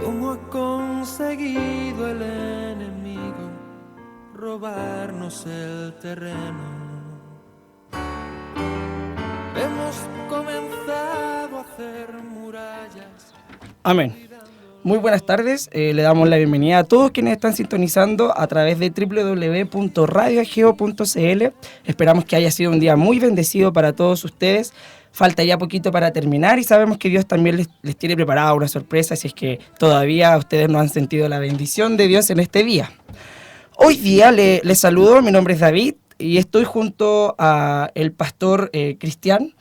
¿Cómo ha conseguido el enemigo robarnos el terreno? Hemos comenzado a hacer murallas. Amén. Muy buenas tardes, le damos la bienvenida a todos quienes están sintonizando a través de www.radioageo.cl. Esperamos que haya sido un día muy bendecido para todos ustedes. Falta ya poquito para terminar y sabemos que Dios también les tiene preparada una sorpresa si es que todavía ustedes no han sentido la bendición de Dios en este día. Hoy día les saludo, mi nombre es David y estoy junto a el pastor Cristian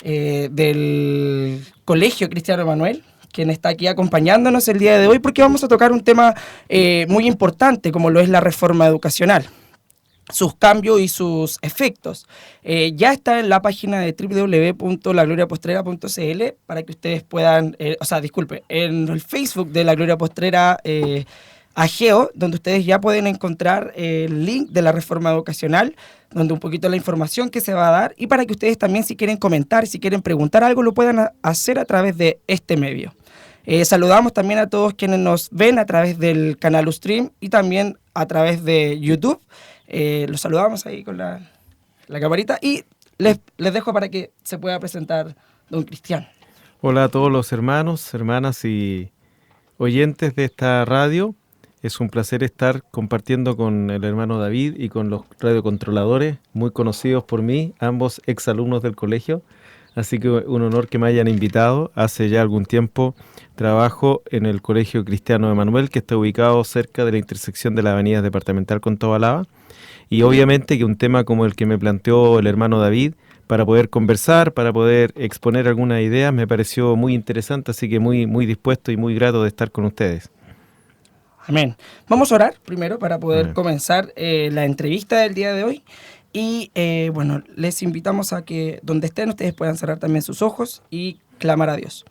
del Colegio Cristiano Emanuel, quien está aquí acompañándonos el día de hoy porque vamos a tocar un tema muy importante como lo es la reforma educacional, sus cambios y sus efectos. Ya está en la página de www.lagloriapostrera.cl para que ustedes puedan, en el Facebook de La Gloria Postrera Ageo, donde ustedes ya pueden encontrar el link de la reforma educacional, donde un poquito la información que se va a dar, y para que ustedes también, si quieren comentar, si quieren preguntar algo, lo puedan hacer a través de este medio. Saludamos también a todos quienes nos ven a través del canal Ustream y también a través de YouTube. Los saludamos ahí con la camarita y les dejo para que se pueda presentar don Cristian. Hola a todos los hermanos, hermanas y oyentes de esta radio. Es un placer estar compartiendo con el hermano David y con los radiocontroladores, muy conocidos por mí, ambos exalumnos del colegio. Así que un honor que me hayan invitado. Hace ya algún tiempo trabajo en el Colegio Cristiano Emanuel, que está ubicado cerca de la intersección de la avenida departamental con Tobalaba. Y obviamente que un tema como el que me planteó el hermano David, para poder conversar, para poder exponer algunas ideas, me pareció muy interesante, así que muy dispuesto y muy grato de estar con ustedes. Amén. Vamos a orar primero para poder Amén. comenzar la entrevista del día de hoy. Y les invitamos a que donde estén ustedes puedan cerrar también sus ojos y clamar a Dios.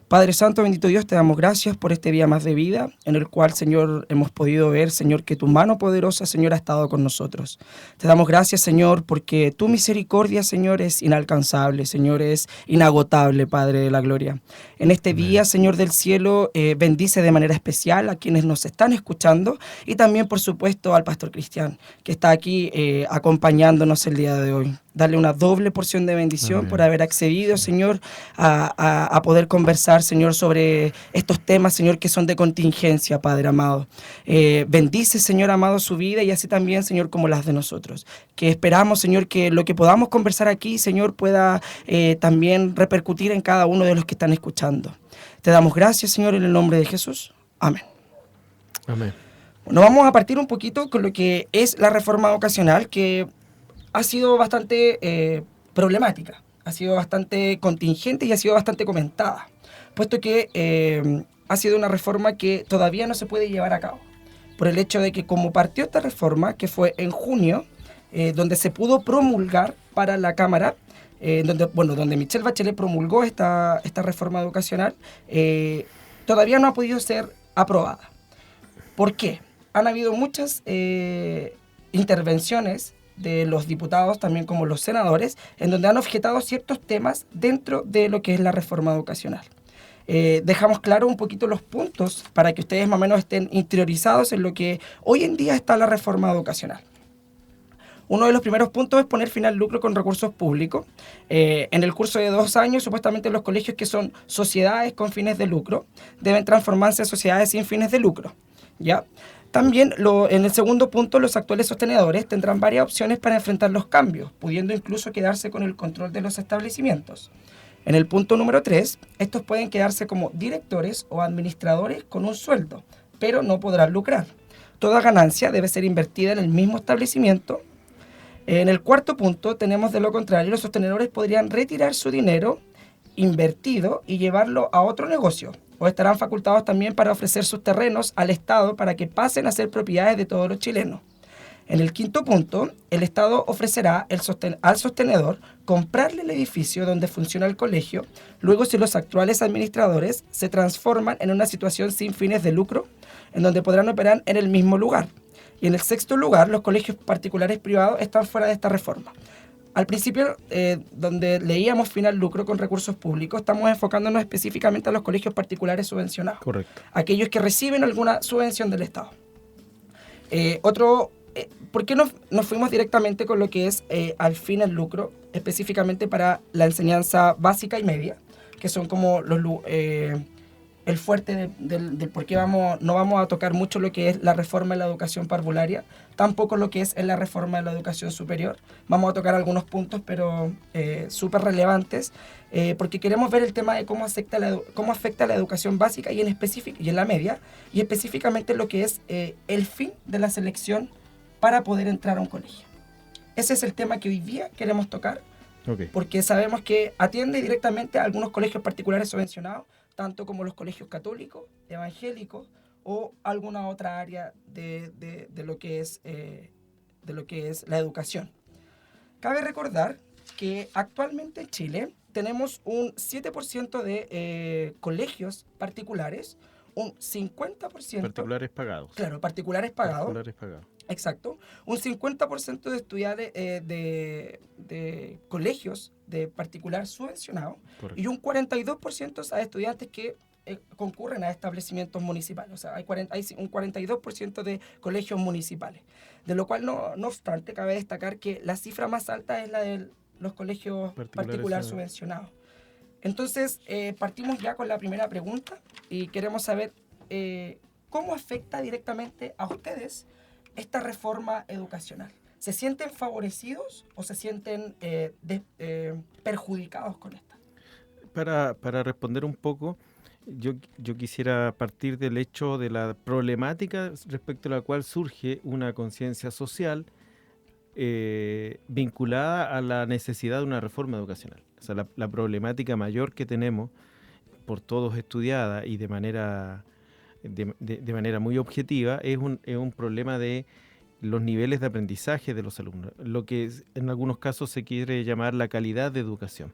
Padre Santo, bendito Dios, te damos gracias por este día más de vida, en el cual, Señor, hemos podido ver, Señor, que tu mano poderosa, Señor, ha estado con nosotros. Te damos gracias, Señor, porque tu misericordia, Señor, es inalcanzable, Señor, es inagotable, Padre de la gloria. En este día, Señor del cielo, bendice de manera especial a quienes nos están escuchando y también, por supuesto, al pastor Cristian, que está aquí acompañándonos el día de hoy. Darle una doble porción de bendición. Amén. Por haber accedido, Señor, a poder conversar, Señor, sobre estos temas, Señor, que son de contingencia, Padre amado. Bendice, Señor amado, su vida y así también, Señor, como las de nosotros. Que esperamos, Señor, que lo que podamos conversar aquí, Señor, pueda también repercutir en cada uno de los que están escuchando. Te damos gracias, Señor, en el nombre de Jesús. Amén. Amén. Bueno, vamos a partir un poquito con lo que es la reforma educacional, que ha sido bastante problemática, ha sido bastante contingente y ha sido bastante comentada, puesto que ha sido una reforma que todavía no se puede llevar a cabo, por el hecho de que como partió esta reforma, que fue en junio, donde se pudo promulgar para la Cámara, donde Michelle Bachelet promulgó esta reforma educacional, todavía no ha podido ser aprobada. ¿Por qué? Han habido muchas intervenciones de los diputados, también como los senadores, en donde han objetado ciertos temas dentro de lo que es la reforma educacional. Dejamos claro un poquito los puntos para que ustedes más o menos estén interiorizados en lo que hoy en día está la reforma educacional. Uno de los primeros puntos es poner fin al lucro con recursos públicos. En el curso de 2 años, supuestamente los colegios que son sociedades con fines de lucro deben transformarse en sociedades sin fines de lucro, ¿ya? También, en el segundo punto, los actuales sostenedores tendrán varias opciones para enfrentar los cambios, pudiendo incluso quedarse con el control de los establecimientos. En el punto número 3, estos pueden quedarse como directores o administradores con un sueldo, pero no podrán lucrar. Toda ganancia debe ser invertida en el mismo establecimiento. En el cuarto punto, tenemos de lo contrario, los sostenedores podrían retirar su dinero invertido y llevarlo a otro negocio, o estarán facultados también para ofrecer sus terrenos al Estado para que pasen a ser propiedades de todos los chilenos. En el quinto punto, el Estado ofrecerá al sostenedor comprarle el edificio donde funciona el colegio, luego si los actuales administradores se transforman en una situación sin fines de lucro, en donde podrán operar en el mismo lugar. Y en el sexto lugar, los colegios particulares privados están fuera de esta reforma. Al principio, donde leíamos fin al lucro con recursos públicos, estamos enfocándonos específicamente a los colegios particulares subvencionados. Correcto. Aquellos que reciben alguna subvención del Estado. ¿Por qué nos fuimos directamente con lo que es al fin al lucro, específicamente para la enseñanza básica y media, que son como el fuerte del por qué no vamos a tocar mucho lo que es la reforma de la educación parvularia, tampoco lo que es la reforma de la educación superior? Vamos a tocar algunos puntos, pero súper relevantes, porque queremos ver el tema de cómo afecta la educación básica y en la media, y específicamente lo que es el fin de la selección para poder entrar a un colegio. Ese es el tema que hoy día queremos tocar, Okay. porque sabemos que atiende directamente a algunos colegios particulares subvencionados, tanto como los colegios católicos, evangélicos o alguna otra área de lo que es la educación. Cabe recordar que actualmente en Chile tenemos un 7% de colegios particulares, un 50%... Particulares pagados. Claro, particulares pagados. Particulares pagados. Exacto. Un 50% de estudiantes de colegios de particular subvencionado. Correcto. Y un 42% de estudiantes que concurren a establecimientos municipales. O sea, hay un 42% de colegios municipales. De lo cual, no obstante, cabe destacar que la cifra más alta es la de los colegios particulares subvencionados. Entonces, partimos ya con la primera pregunta y queremos saber cómo afecta directamente a ustedes esta reforma educacional. ¿Se sienten favorecidos o se sienten perjudicados con esta? Para responder un poco, yo quisiera partir del hecho de la problemática respecto a la cual surge una conciencia social vinculada a la necesidad de una reforma educacional. O sea, la problemática mayor que tenemos, por todos estudiada y de manera muy objetiva, es un problema de los niveles de aprendizaje de los alumnos, lo que en algunos casos se quiere llamar la calidad de educación.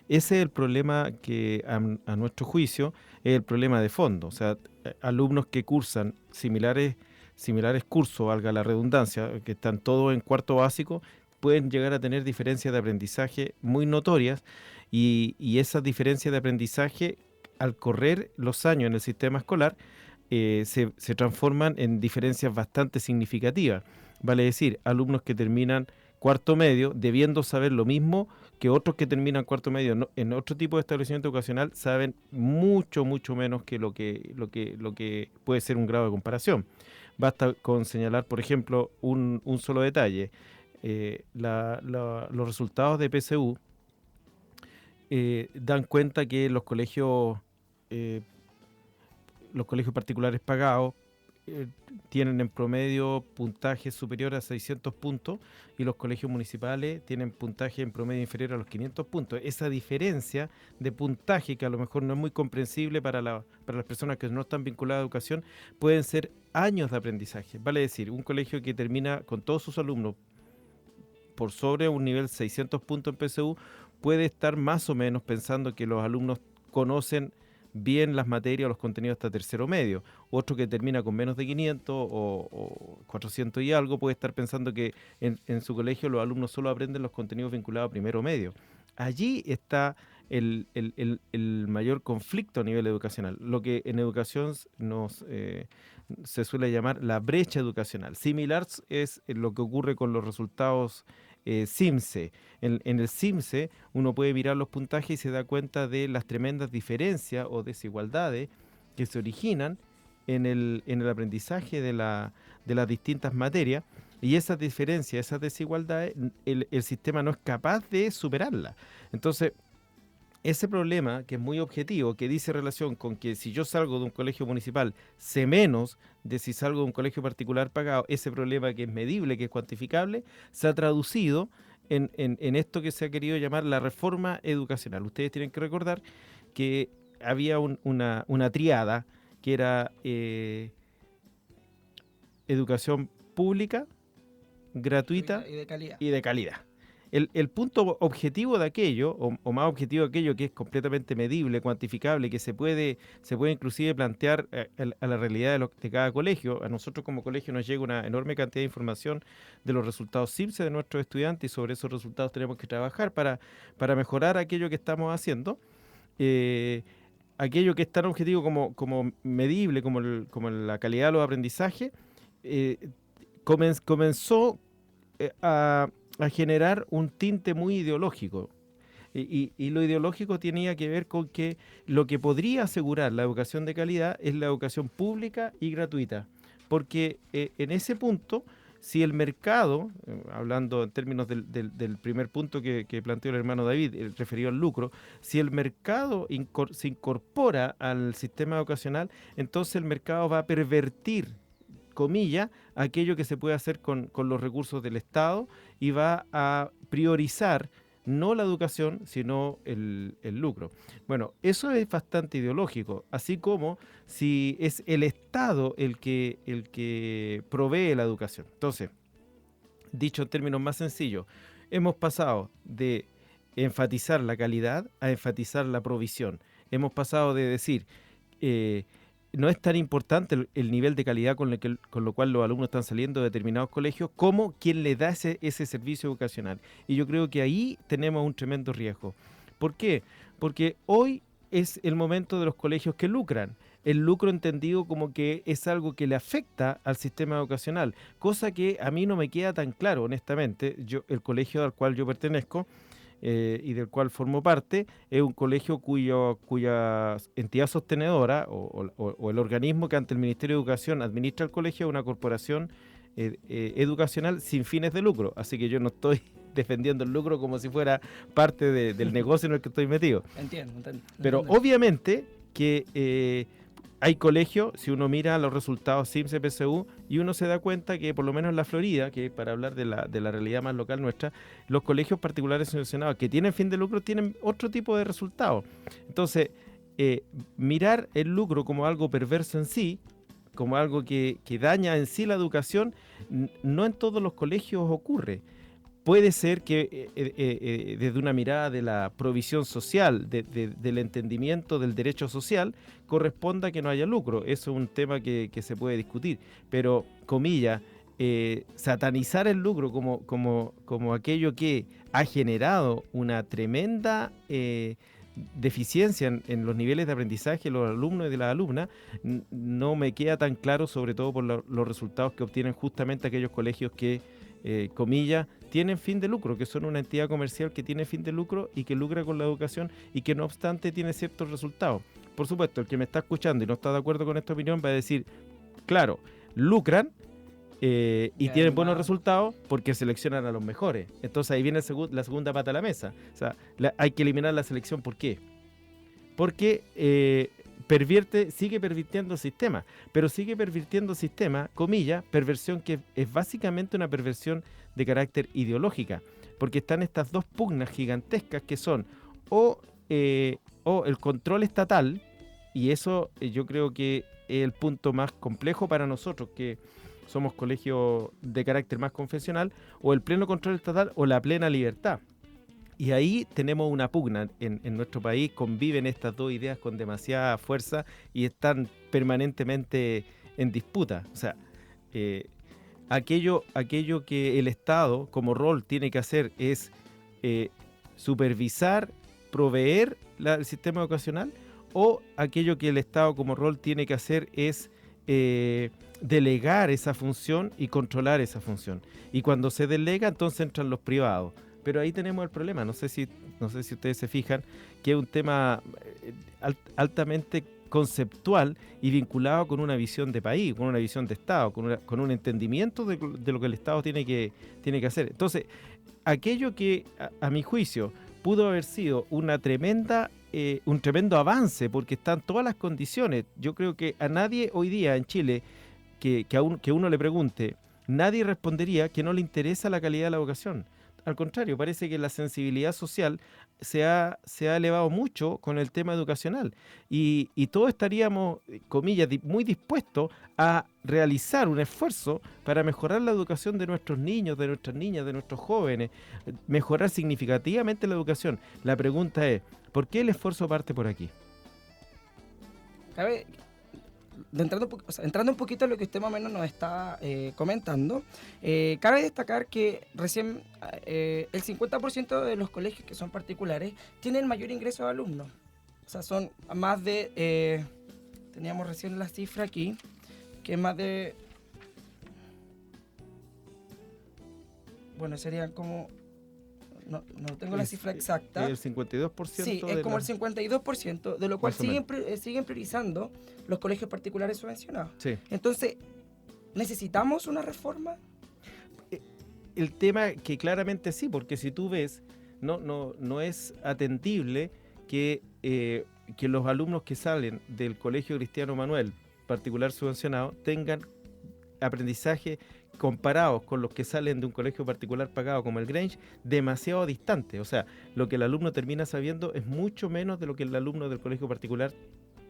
Ese es el problema que, a nuestro juicio, es el problema de fondo. O sea, alumnos que cursan similares cursos, valga la redundancia, que están todos en cuarto básico, pueden llegar a tener diferencias de aprendizaje muy notorias, y esas diferencias de aprendizaje, al correr los años en el sistema escolar, se transforman en diferencias bastante significativas. Vale decir, alumnos que terminan cuarto medio debiendo saber lo mismo que otros que terminan cuarto medio en otro tipo de establecimiento educacional saben mucho menos que lo que puede ser un grado de comparación. Basta con señalar, por ejemplo, un solo detalle. Los resultados de PSU dan cuenta que los colegios particulares pagados tienen en promedio puntajes superiores a 600 puntos, y los colegios municipales tienen puntaje en promedio inferior a los 500 puntos. Esa diferencia de puntaje, que a lo mejor no es muy comprensible para las personas que no están vinculadas a educación, pueden ser años de aprendizaje. Vale decir, un colegio que termina con todos sus alumnos por sobre un nivel 600 puntos en PSU puede estar más o menos pensando que los alumnos conocen bien las materias o los contenidos hasta tercero medio. Otro que termina con menos de 500 o 400 y algo puede estar pensando que en su colegio los alumnos solo aprenden los contenidos vinculados a primero medio. Allí está el mayor conflicto a nivel educacional, lo que en educación se suele llamar la brecha educacional. Similar es lo que ocurre con los resultados CIMSE. En el CIMSE uno puede mirar los puntajes y se da cuenta de las tremendas diferencias o desigualdades que se originan en el aprendizaje de las distintas materias, y esas diferencias, esas desigualdades, el sistema no es capaz de superarlas. Entonces, ese problema, que es muy objetivo, que dice relación con que si yo salgo de un colegio municipal sé menos de si salgo de un colegio particular pagado, ese problema que es medible, que es cuantificable, se ha traducido en esto que se ha querido llamar la reforma educacional. Ustedes tienen que recordar que había una triada que era educación pública, gratuita y de calidad. y de calidad. el punto objetivo de aquello, o más objetivo de aquello que es completamente medible, cuantificable, que se puede inclusive plantear a la realidad de cada colegio. A nosotros como colegio nos llega una enorme cantidad de información de los resultados CIMSE de nuestros estudiantes y sobre esos resultados tenemos que trabajar para mejorar aquello que estamos haciendo. Aquello que es tan objetivo como medible, como la calidad de los aprendizajes, comenzó a generar un tinte muy ideológico. Y lo ideológico tenía que ver con que lo que podría asegurar la educación de calidad es la educación pública y gratuita. Porque en ese punto, si el mercado, hablando en términos del primer punto que planteó el hermano David, referido al lucro, si el mercado se incorpora al sistema educacional, entonces el mercado va a pervertir, comillas, aquello que se puede hacer con los recursos del Estado y va a priorizar no la educación, sino el lucro. Bueno, eso es bastante ideológico, así como si es el Estado el que provee la educación. Entonces, dicho en términos más sencillos, hemos pasado de enfatizar la calidad a enfatizar la provisión. Hemos pasado de decir, no es tan importante el nivel de calidad con lo cual los alumnos están saliendo de determinados colegios como quien le da ese servicio educacional. Y yo creo que ahí tenemos un tremendo riesgo. ¿Por qué? Porque hoy es el momento de los colegios que lucran. El lucro entendido como que es algo que le afecta al sistema educacional, cosa que a mí no me queda tan claro, honestamente. El colegio al cual yo pertenezco, y del cual formo parte, es un colegio cuya entidad sostenedora o el organismo que ante el Ministerio de Educación administra el colegio es una corporación educacional sin fines de lucro. Así que yo no estoy defendiendo el lucro como si fuera parte del negocio en el que estoy metido. Entiendo. Pero obviamente que hay colegios, si uno mira los resultados CIMSE, PSU, y uno se da cuenta que por lo menos en la Florida, que para hablar de la realidad más local nuestra, los colegios particulares seleccionados que tienen fin de lucro tienen otro tipo de resultados. Entonces, mirar el lucro como algo perverso en sí, como algo que daña en sí la educación, no en todos los colegios ocurre. Puede ser que desde una mirada de la provisión social, del entendimiento del derecho social, corresponda que no haya lucro. Eso es un tema que se puede discutir. Pero, comillas, satanizar el lucro como aquello que ha generado una tremenda deficiencia en los niveles de aprendizaje de los alumnos y de las alumnas, no me queda tan claro, sobre todo por los resultados que obtienen justamente aquellos colegios que, comillas, tienen fin de lucro, que son una entidad comercial que tiene fin de lucro y que lucra con la educación y que no obstante tiene ciertos resultados. Por supuesto, el que me está escuchando y no está de acuerdo con esta opinión va a decir, claro, lucran y tienen buenos resultados porque seleccionan a los mejores. Entonces ahí viene la segunda pata a la mesa. O sea, hay que eliminar la selección. ¿Por qué? Porque sigue pervirtiendo el sistema, pero sigue pervirtiendo el sistema, comillas, perversión que es básicamente una perversión de carácter ideológica, porque están estas dos pugnas gigantescas que son o el control estatal, y eso yo creo que es el punto más complejo para nosotros, que somos colegios de carácter más confesional, o el pleno control estatal o la plena libertad. Y ahí tenemos una pugna. En nuestro país conviven estas dos ideas con demasiada fuerza y están permanentemente en disputa. O sea, aquello que el Estado como rol tiene que hacer es supervisar, proveer el sistema educacional, o aquello que el Estado como rol tiene que hacer es delegar esa función y controlar esa función. Y cuando se delega, entonces entran los privados. Pero ahí tenemos el problema, no sé si ustedes se fijan, que es un tema altamente conceptual y vinculado con una visión de país, con una visión de Estado, con un entendimiento de lo que el Estado tiene que hacer. Entonces, aquello que a mi juicio pudo haber sido un tremendo avance, porque están todas las condiciones. Yo creo que a nadie hoy día en Chile que uno le pregunte, nadie respondería que no le interesa la calidad de la educación. al contrario, parece que la sensibilidad social se ha elevado mucho con el tema educacional y todos estaríamos, comillas, muy dispuestos a realizar un esfuerzo para mejorar la educación de nuestros niños, de nuestras niñas, de nuestros jóvenes, mejorar significativamente la educación. La pregunta es, ¿por qué el esfuerzo parte por aquí? Cabe, entrando un poquito a lo que usted más o menos nos está comentando, cabe destacar que recién el 50% de los colegios que son particulares tienen mayor ingreso de alumnos. O sea, son más de... teníamos recién la cifra aquí, que es más de... Bueno, serían como... No tengo la cifra exacta. El 52%. Sí, es como el 52%, de lo cual siguen priorizando los colegios particulares subvencionados. Sí. Entonces, ¿necesitamos una reforma? El tema que claramente sí, porque si tú ves, no es atendible que los alumnos que salen del Colegio Cristiano Manuel particular subvencionado tengan aprendizaje comparados con los que salen de un colegio particular pagado como el Grange, demasiado distante. O sea, lo que el alumno termina sabiendo es mucho menos de lo que el alumno del colegio particular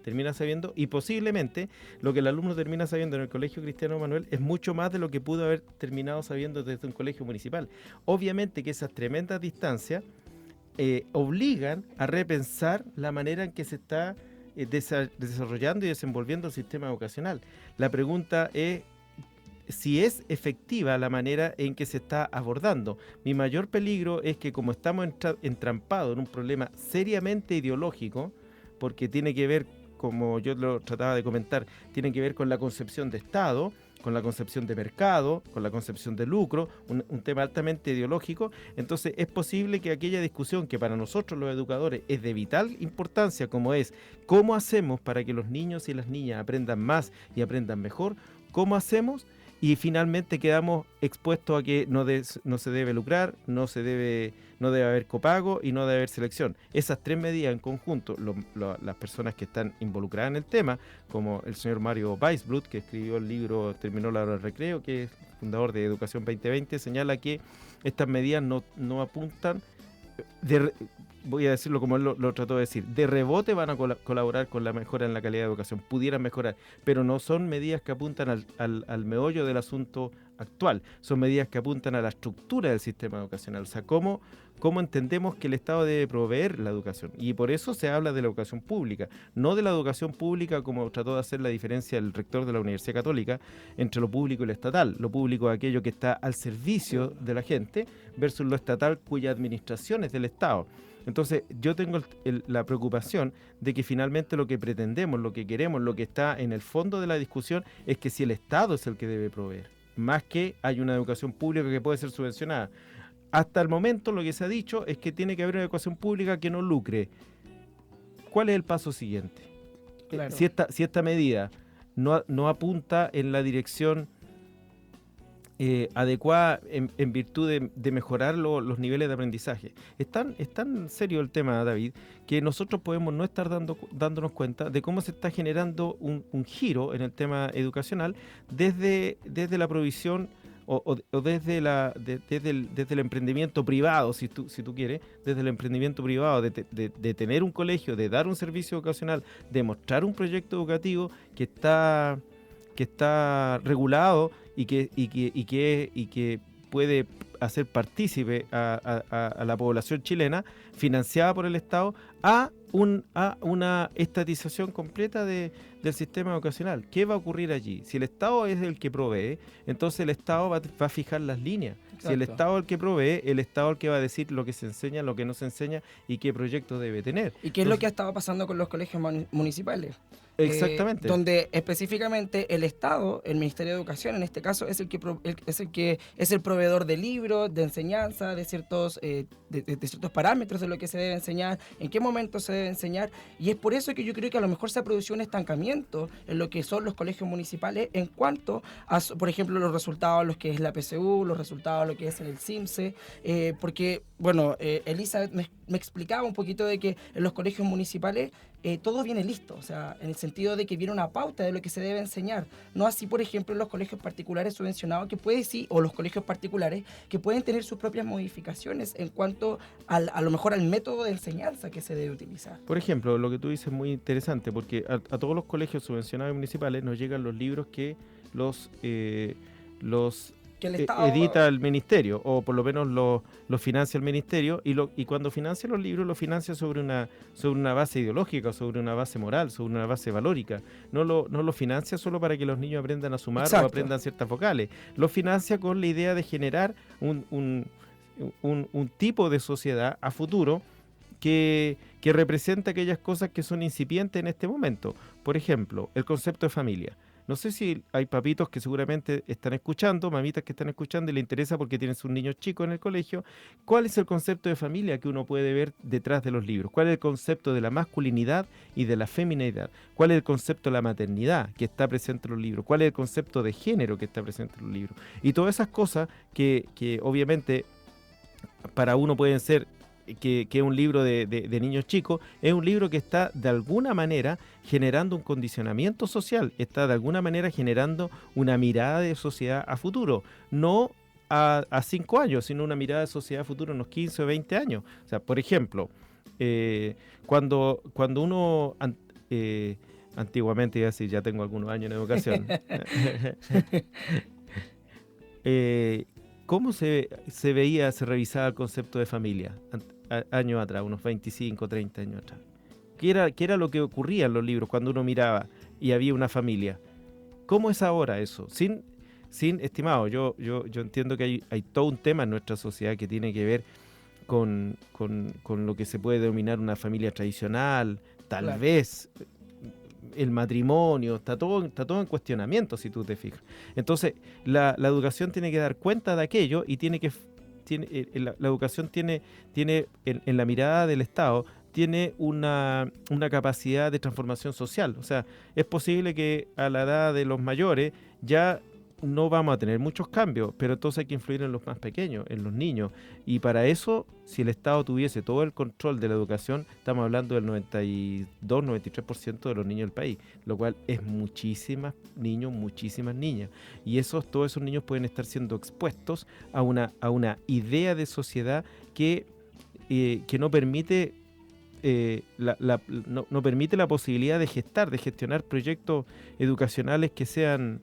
termina sabiendo, y posiblemente lo que el alumno termina sabiendo en el Colegio Cristiano Manuel es mucho más de lo que pudo haber terminado sabiendo desde un colegio municipal. Obviamente que esas tremendas distancias obligan a repensar la manera en que se está desarrollando y desenvolviendo el sistema educacional. La pregunta es si es efectiva la manera en que se está abordando. Mi mayor peligro es que, como estamos entrampados en un problema seriamente ideológico, porque tiene que ver, como yo lo trataba de comentar, tiene que ver con la concepción de Estado, con la concepción de mercado, con la concepción de lucro, un tema altamente ideológico. Entonces es posible que aquella discusión que para nosotros los educadores es de vital importancia, como es cómo hacemos para que los niños y las niñas aprendan más y aprendan mejor, cómo hacemos, y finalmente quedamos expuestos a que no se debe lucrar, no debe haber copago y no debe haber selección. Esas tres medidas en conjunto, las personas que están involucradas en el tema, como el señor Mario Weisblut, que escribió el libro Terminó la hora del recreo, que es fundador de Educación 2020, señala que estas medidas no apuntan, voy a decirlo como él lo trató de decir, de rebote van a colaborar con la mejora en la calidad de educación, pudieran mejorar, pero no son medidas que apuntan al meollo del asunto actual, son medidas que apuntan a la estructura del sistema educacional, o sea, cómo entendemos que el Estado debe proveer la educación, y por eso se habla de la educación pública, no de la educación pública como trató de hacer la diferencia el rector de la Universidad Católica entre lo público y lo estatal. Lo público es aquello que está al servicio de la gente versus lo estatal cuya administración es del Estado. Entonces yo tengo la preocupación de que finalmente lo que pretendemos, lo que queremos, lo que está en el fondo de la discusión es que si el Estado es el que debe proveer, más que hay una educación pública que puede ser subvencionada. Hasta el momento lo que se ha dicho es que tiene que haber una educación pública que no lucre. ¿Cuál es el paso siguiente? Claro. Si esta medida no apunta en la dirección adecuada en virtud de mejorar los niveles de aprendizaje. Es tan serio el tema, David, que nosotros podemos no estar dándonos cuenta de cómo se está generando un giro en el tema educacional desde la provisión o desde el emprendimiento privado, si tú quieres, desde el emprendimiento privado, de tener un colegio, de dar un servicio educacional, de mostrar un proyecto educativo que está regulado y que puede hacer partícipe a la población chilena, financiada por el Estado, a una estatización completa del sistema educacional. ¿Qué va a ocurrir allí? Si el Estado es el que provee, entonces el Estado va a fijar las líneas. Exacto. Si el Estado es el que provee, el Estado es el que va a decir lo que se enseña, lo que no se enseña y qué proyecto debe tener. ¿Y qué es lo que ha estado pasando con los colegios municipales? Exactamente. Donde específicamente el Estado, el Ministerio de Educación en este caso, es el proveedor de libros, de enseñanza, de ciertos parámetros de lo que se debe enseñar, en qué momento se debe enseñar, y es por eso que yo creo que a lo mejor se ha producido un estancamiento en lo que son los colegios municipales en cuanto a, por ejemplo, los resultados de lo que es la PSU, los resultados de lo que es en el CIMSE, porque, bueno, Elizabeth me explicaba un poquito de que en los colegios municipales todo viene listo, o sea, en el sentido de que viene una pauta de lo que se debe enseñar. No así, por ejemplo, en los colegios particulares subvencionados, que puede sí, o los colegios particulares, que pueden tener sus propias modificaciones en cuanto a lo mejor al método de enseñanza que se debe utilizar. Por ejemplo, lo que tú dices es muy interesante, porque a todos los colegios subvencionados y municipales nos llegan los libros que los Que el Estado edita el ministerio, o por lo menos lo financia el ministerio, y cuando financia los libros, lo financia sobre una base ideológica, sobre una base moral, sobre una base valórica. No lo financia solo para que los niños aprendan a sumar Exacto. o aprendan ciertas vocales. Lo financia con la idea de generar un tipo de sociedad a futuro que representa aquellas cosas que son incipientes en este momento. Por ejemplo, el concepto de familia. No sé si hay papitos que seguramente están escuchando, mamitas que están escuchando y les interesa porque tienen sus niños chicos en el colegio. ¿Cuál es el concepto de familia que uno puede ver detrás de los libros? ¿Cuál es el concepto de la masculinidad y de la feminidad? ¿Cuál es el concepto de la maternidad que está presente en los libros? ¿Cuál es el concepto de género que está presente en los libros? Y todas esas cosas que obviamente para uno pueden ser que es un libro de niños chicos, es un libro que está de alguna manera generando un condicionamiento social, está de alguna manera generando una mirada de sociedad a futuro, no a 5 años, sino una mirada de sociedad a futuro en unos 15 o 20 años. O sea, por ejemplo, cuando uno antiguamente, iba a decir, ya tengo algunos años en educación, ¿cómo se veía, se revisaba el concepto de familia años atrás, unos 25, 30 años atrás? ¿Qué era lo que ocurría en los libros cuando uno miraba y había una familia? ¿Cómo es ahora eso? Sin estimado, yo entiendo que hay todo un tema en nuestra sociedad que tiene que ver con lo que se puede denominar una familia tradicional, tal Claro. vez el matrimonio, está todo en cuestionamiento, si tú te fijas. Entonces, la educación tiene que dar cuenta de aquello y la educación tiene en la mirada del Estado, tiene una capacidad de transformación social. O sea, es posible que a la edad de los mayores ya no vamos a tener muchos cambios, pero entonces hay que influir en los más pequeños, en los niños. Y para eso, si el Estado tuviese todo el control de la educación, estamos hablando del 92-93% de los niños del país, lo cual es muchísimas niños, muchísimas niñas. Y todos esos niños pueden estar siendo expuestos a una idea de sociedad que no permite no permite la posibilidad de gestionar proyectos educacionales que sean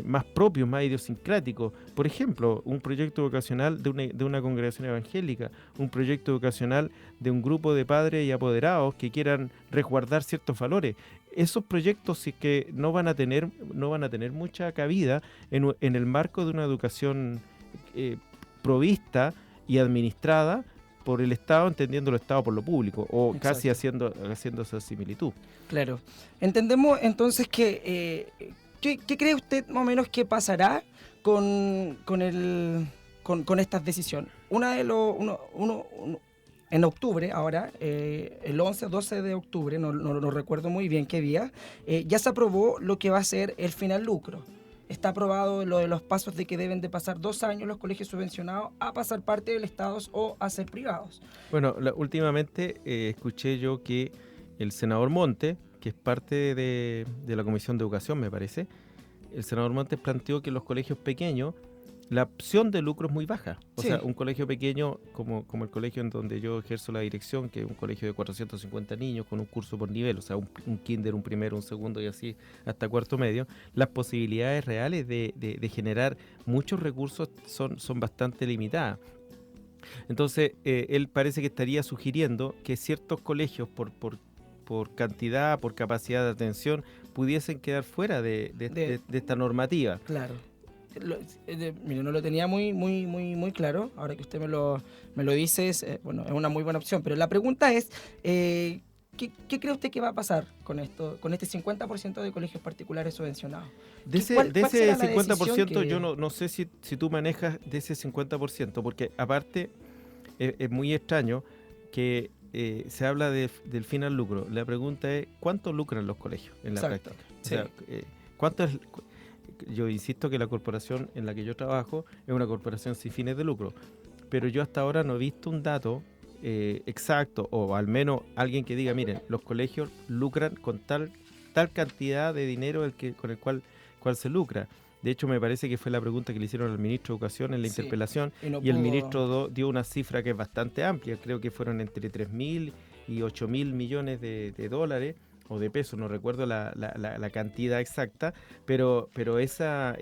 más propios, más idiosincráticos. Por ejemplo, un proyecto educacional de una congregación evangélica, un proyecto educacional de un grupo de padres y apoderados que quieran resguardar ciertos valores. Esos proyectos sí que no van a tener mucha cabida en el marco de una educación provista y administrada por el Estado, entendiendo el Estado por lo público, o Exacto. casi haciendo esa similitud. Claro. Entendemos entonces que... ¿Qué cree usted más o menos que pasará con estas decisiones? En octubre, ahora, el 11 o 12 de octubre, no recuerdo muy bien qué día, ya se aprobó lo que va a ser el final lucro. Está aprobado lo de los pasos de que deben de pasar 2 años los colegios subvencionados a pasar parte del Estado o a ser privados. Bueno, últimamente escuché yo que el senador Monte, que es parte de la Comisión de Educación, me parece, el senador Montes planteó que en los colegios pequeños la opción de lucro es muy baja. O Sí. sea, un colegio pequeño como el colegio en donde yo ejerzo la dirección, que es un colegio de 450 niños con un curso por nivel, o sea, un kinder, un primero, un segundo y así hasta cuarto medio, las posibilidades reales de generar muchos recursos son bastante limitadas. Entonces, él parece que estaría sugiriendo que ciertos colegios, por cantidad, por capacidad de atención, pudiesen quedar fuera de esta normativa. Claro. Mire, no lo tenía muy claro. Ahora que usted me lo dice, es una muy buena opción. Pero la pregunta es, ¿qué cree usted que va a pasar con esto, con este 50% de colegios particulares subvencionados? De ese será la 50% decisión yo no sé si tú manejas de ese 50%, porque aparte es muy extraño que se habla del fin al lucro. La pregunta es, ¿cuánto lucran los colegios en la Exacto, práctica? sí. O sea, ¿cuánto es? Yo insisto que la corporación en la que yo trabajo es una corporación sin fines de lucro, pero yo hasta ahora no he visto un dato exacto, o al menos alguien que diga, miren, los colegios lucran con tal cantidad de dinero con el cual se lucra. De hecho, me parece que fue la pregunta que le hicieron al ministro de Educación en la interpelación, y el ministro dio una cifra que es bastante amplia. Creo que fueron entre 3.000 y 8.000 millones de dólares o de pesos, no recuerdo la cantidad exacta, pero esa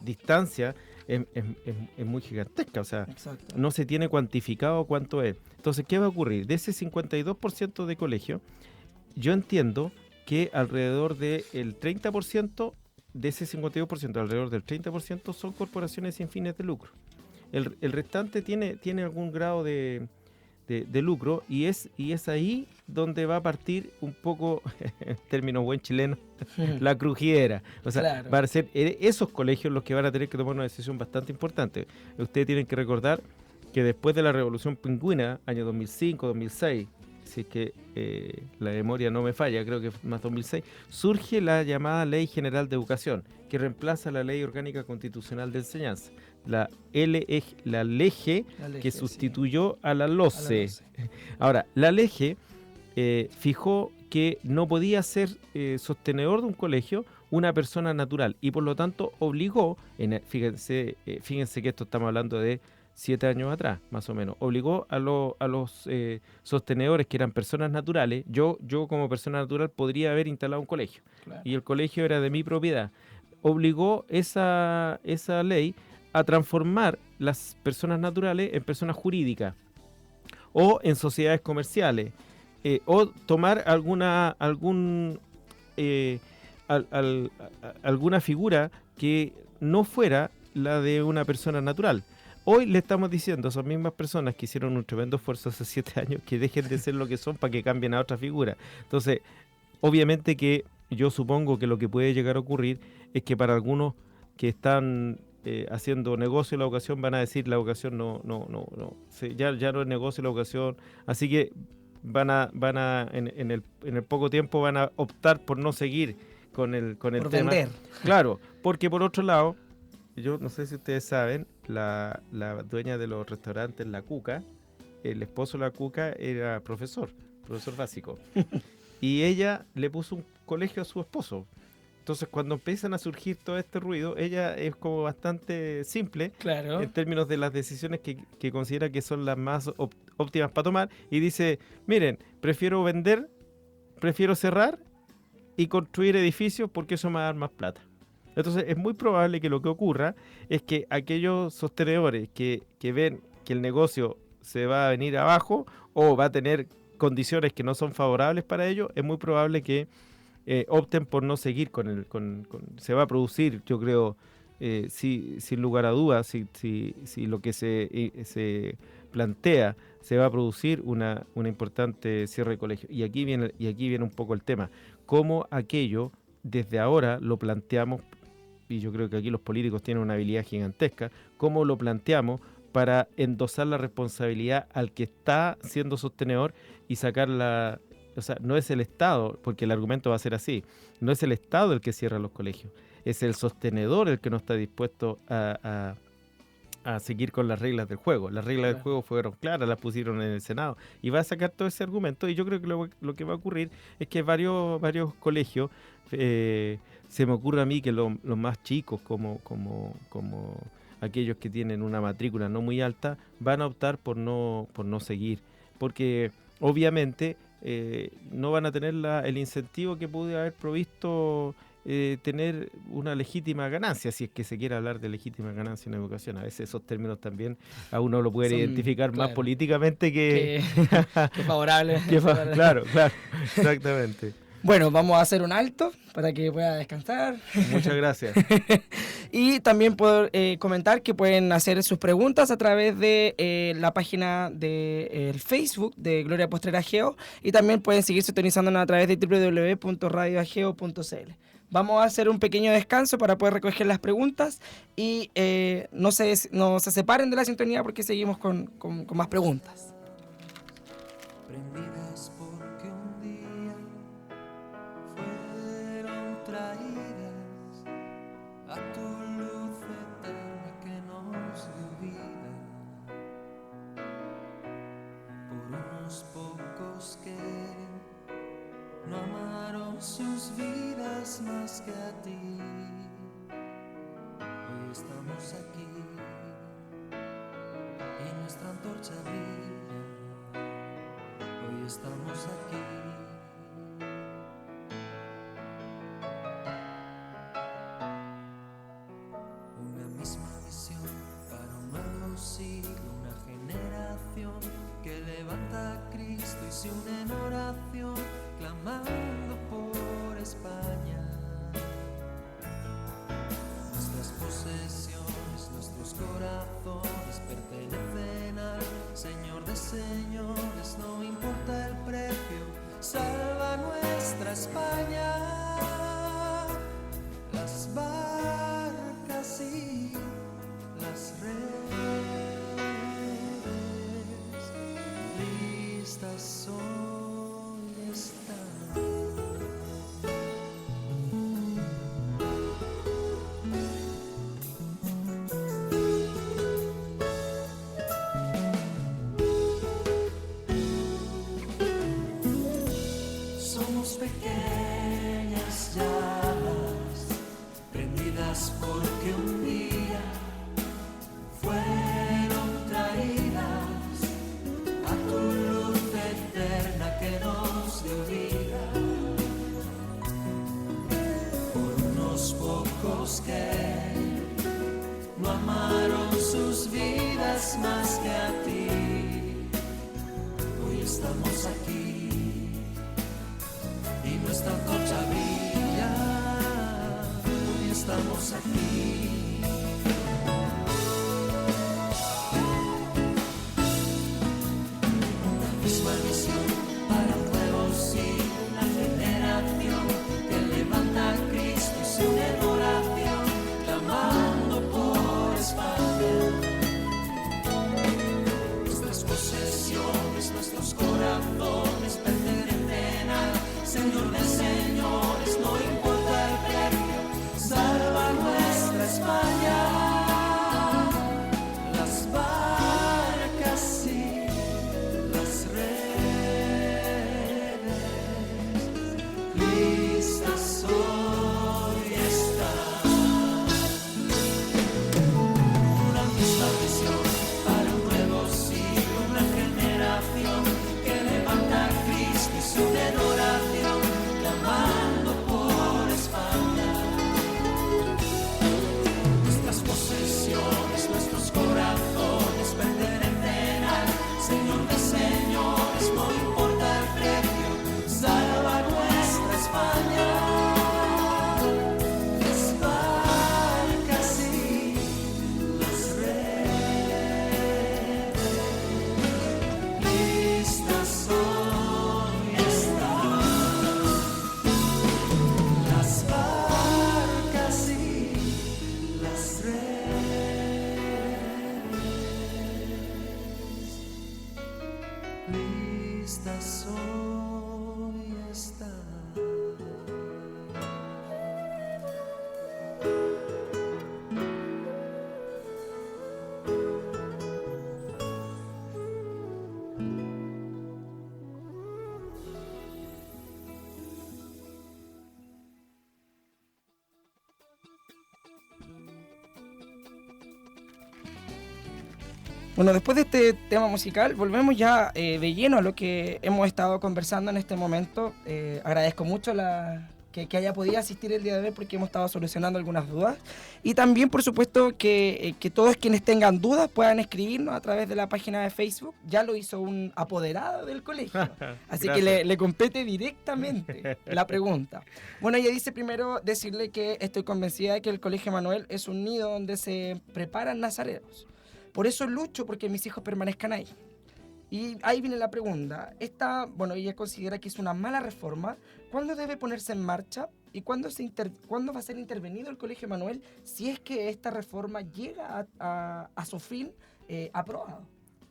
distancia es muy gigantesca. O sea, exacto, no se tiene cuantificado cuánto es. Entonces, ¿qué va a ocurrir? De ese 52% de colegio, yo entiendo que alrededor del 30%, de ese 52%, alrededor del 30% son corporaciones sin fines de lucro. El restante tiene algún grado de lucro, y es ahí donde va a partir un poco, en términos buen chileno, la crujidera. O sea, claro, van a ser esos colegios los que van a tener que tomar una decisión bastante importante. Ustedes tienen que recordar que después de la Revolución Pingüina, año 2005, 2006, si es que la memoria no me falla, creo que más 2006, surge la llamada Ley General de Educación, que reemplaza la Ley Orgánica Constitucional de Enseñanza, la LEGE, que sustituyó, sí, a la LOCE. Ahora, la LEGE fijó que no podía ser sostenedor de un colegio una persona natural, y por lo tanto obligó, fíjense que esto estamos hablando de 7 años atrás, más o menos, obligó a los sostenedores, que eran personas naturales. Yo como persona natural podría haber instalado un colegio, claro, y el colegio era de mi propiedad. Obligó esa ley a transformar las personas naturales en personas jurídicas o en sociedades comerciales, o tomar alguna figura que no fuera la de una persona natural. Hoy le estamos diciendo a esas mismas personas que hicieron un tremendo esfuerzo hace 7 años que dejen de ser lo que son para que cambien a otra figura. Entonces, obviamente que yo supongo que lo que puede llegar a ocurrir es que para algunos que están haciendo negocio de la educación van a decir la educación no, ya no es negocio la educación, así que van a en el poco tiempo van a optar por no seguir con el tema. Vender. Claro, porque por otro lado, yo no sé si ustedes saben, la dueña de los restaurantes La Cuca, el esposo de La Cuca era profesor básico, y ella le puso un colegio a su esposo. Entonces, cuando empiezan a surgir todo este ruido, ella es como bastante simple, claro, en términos de las decisiones que considera que son las más óptimas para tomar, y dice, miren, prefiero vender, prefiero cerrar y construir edificios porque eso me va a dar más plata. Entonces, es muy probable que lo que ocurra es que aquellos sostenedores que ven que el negocio se va a venir abajo o va a tener condiciones que no son favorables para ellos, es muy probable que opten por no seguir se va a producir, yo creo, sin lugar a dudas, si lo que se plantea, se va a producir una importante cierre de colegio. Y aquí viene un poco el tema, cómo aquello desde ahora lo planteamos, y yo creo que aquí los políticos tienen una habilidad gigantesca, cómo lo planteamos para endosar la responsabilidad al que está siendo sostenedor y sacar o sea, no es el Estado, porque el argumento va a ser así, no es el Estado el que cierra los colegios, es el sostenedor el que no está dispuesto a seguir con las reglas del juego. Las reglas del juego fueron claras, las pusieron en el Senado, y va a sacar todo ese argumento, y yo creo que lo que va a ocurrir es que varios colegios, se me ocurre a mí que los más chicos, como aquellos que tienen una matrícula no muy alta, van a optar por no seguir, porque obviamente no van a tener el incentivo que puede haber provisto tener una legítima ganancia, si es que se quiere hablar de legítima ganancia en educación. A veces esos términos también a uno lo puede identificar, claro, más políticamente que favorable. Claro, exactamente. Bueno, vamos a hacer un alto para que pueda descansar. Muchas gracias. Y también puedo comentar que pueden hacer sus preguntas a través de la página de el Facebook de Gloria Postrera Geo, y también pueden seguir sintonizándonos a través de www.radioageo.cl. Vamos a hacer un pequeño descanso para poder recoger las preguntas y no se separen de la sintonía porque seguimos con más preguntas. Prendidas porque un día fueron traídas a tu luz eterna que nos dio vida. más que a ti. Hoy estamos aquí y nuestra antorcha brilla. Hoy estamos aquí. Una misma visión para un nuevo siglo, una generación que levanta a Cristo y se une en oración, clamando por España. Nuestras posesiones, nuestros corazones pertenecen al Señor de señores, no importa el precio, salva nuestra España. Las barcas y las redes listas hoy están. Somos pequeñas llamas prendidas porque un día fueron traídas a tu luz eterna que nos dio vida. Por unos pocos que no amaron sus vidas más que a ti. Hoy estamos aquí y nuestra antorcha brilla. Hoy estamos aquí. Una misma visión para un nuevo siglo, una generación que levanta a Cristo y se une en oración, clamando por España. Nuestras posesiones, nuestros corazones pertenecen al Señor de señores, no importa el precio, salva nuestra España. Las barcas y las redes listas hoy están. Una misma visión para un nuevo siglo, una generación que levanta a Cristo y se une en oración, clamando por España. Nuestras posesiones, nuestros corazones pertenecen al Señor de señores, no importa el precio, salva nuestra España. Las barcas y las redes listas hoy están. Las barcas y las redes listas hoy están. Bueno, después de este tema musical, volvemos ya de lleno a lo que hemos estado conversando en este momento. Agradezco mucho que haya podido asistir el día de hoy porque hemos estado solucionando algunas dudas. Y también, por supuesto, que todos quienes tengan dudas puedan escribirnos a través de la página de Facebook. Ya lo hizo un apoderado del colegio, así que le compete directamente la pregunta. Bueno, ella dice primero decirle que estoy convencida de que el Colegio Emanuel es un nido donde se preparan nazarenos. Por eso lucho porque mis hijos permanezcan ahí. Y ahí viene la pregunta. Ella considera que es una mala reforma. ¿Cuándo debe ponerse en marcha? ¿Y cuándo va a ser intervenido el Colegio Emanuel si es que esta reforma llega a su fin aprobado?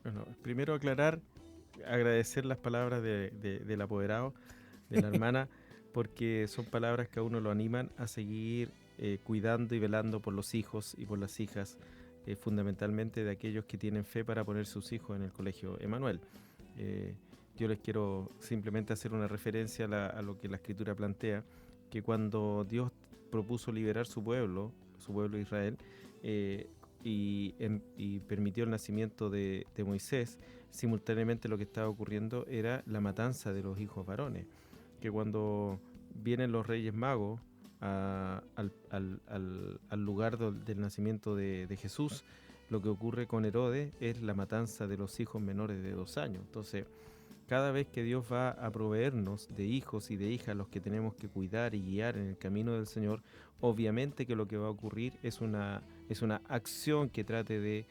Bueno, primero aclarar, agradecer las palabras del apoderado, de la hermana, porque son palabras que a uno lo animan a seguir cuidando y velando por los hijos y por las hijas, fundamentalmente de aquellos que tienen fe para poner sus hijos en el Colegio Emanuel. Yo les quiero simplemente hacer una referencia a lo que la Escritura plantea, que cuando Dios propuso liberar su pueblo Israel, y permitió el nacimiento de Moisés, simultáneamente lo que estaba ocurriendo era la matanza de los hijos varones, que cuando vienen los reyes magos al lugar del nacimiento de Jesús, lo que ocurre con Herodes es la matanza de los hijos menores de 2 años. Entonces, cada vez que Dios va a proveernos de hijos y de hijas los que tenemos que cuidar y guiar en el camino del Señor, obviamente que lo que va a ocurrir es una acción que trate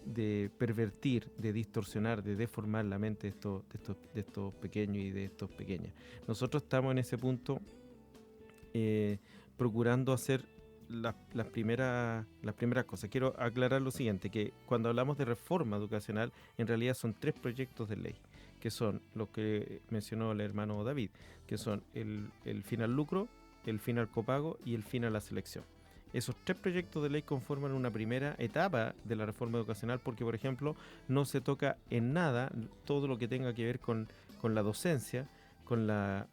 de pervertir, de distorsionar, de deformar la mente de estos pequeños y de estos pequeñas. Nosotros estamos en ese punto procurando hacer las primeras cosas. Quiero aclarar lo siguiente, que cuando hablamos de reforma educacional, en realidad son 3 proyectos de ley, que son los que mencionó el hermano David, que son el fin al lucro, el fin al copago y el fin a la selección. Esos 3 proyectos de ley conforman una primera etapa de la reforma educacional, porque, por ejemplo, no se toca en nada todo lo que tenga que ver con la docencia, con las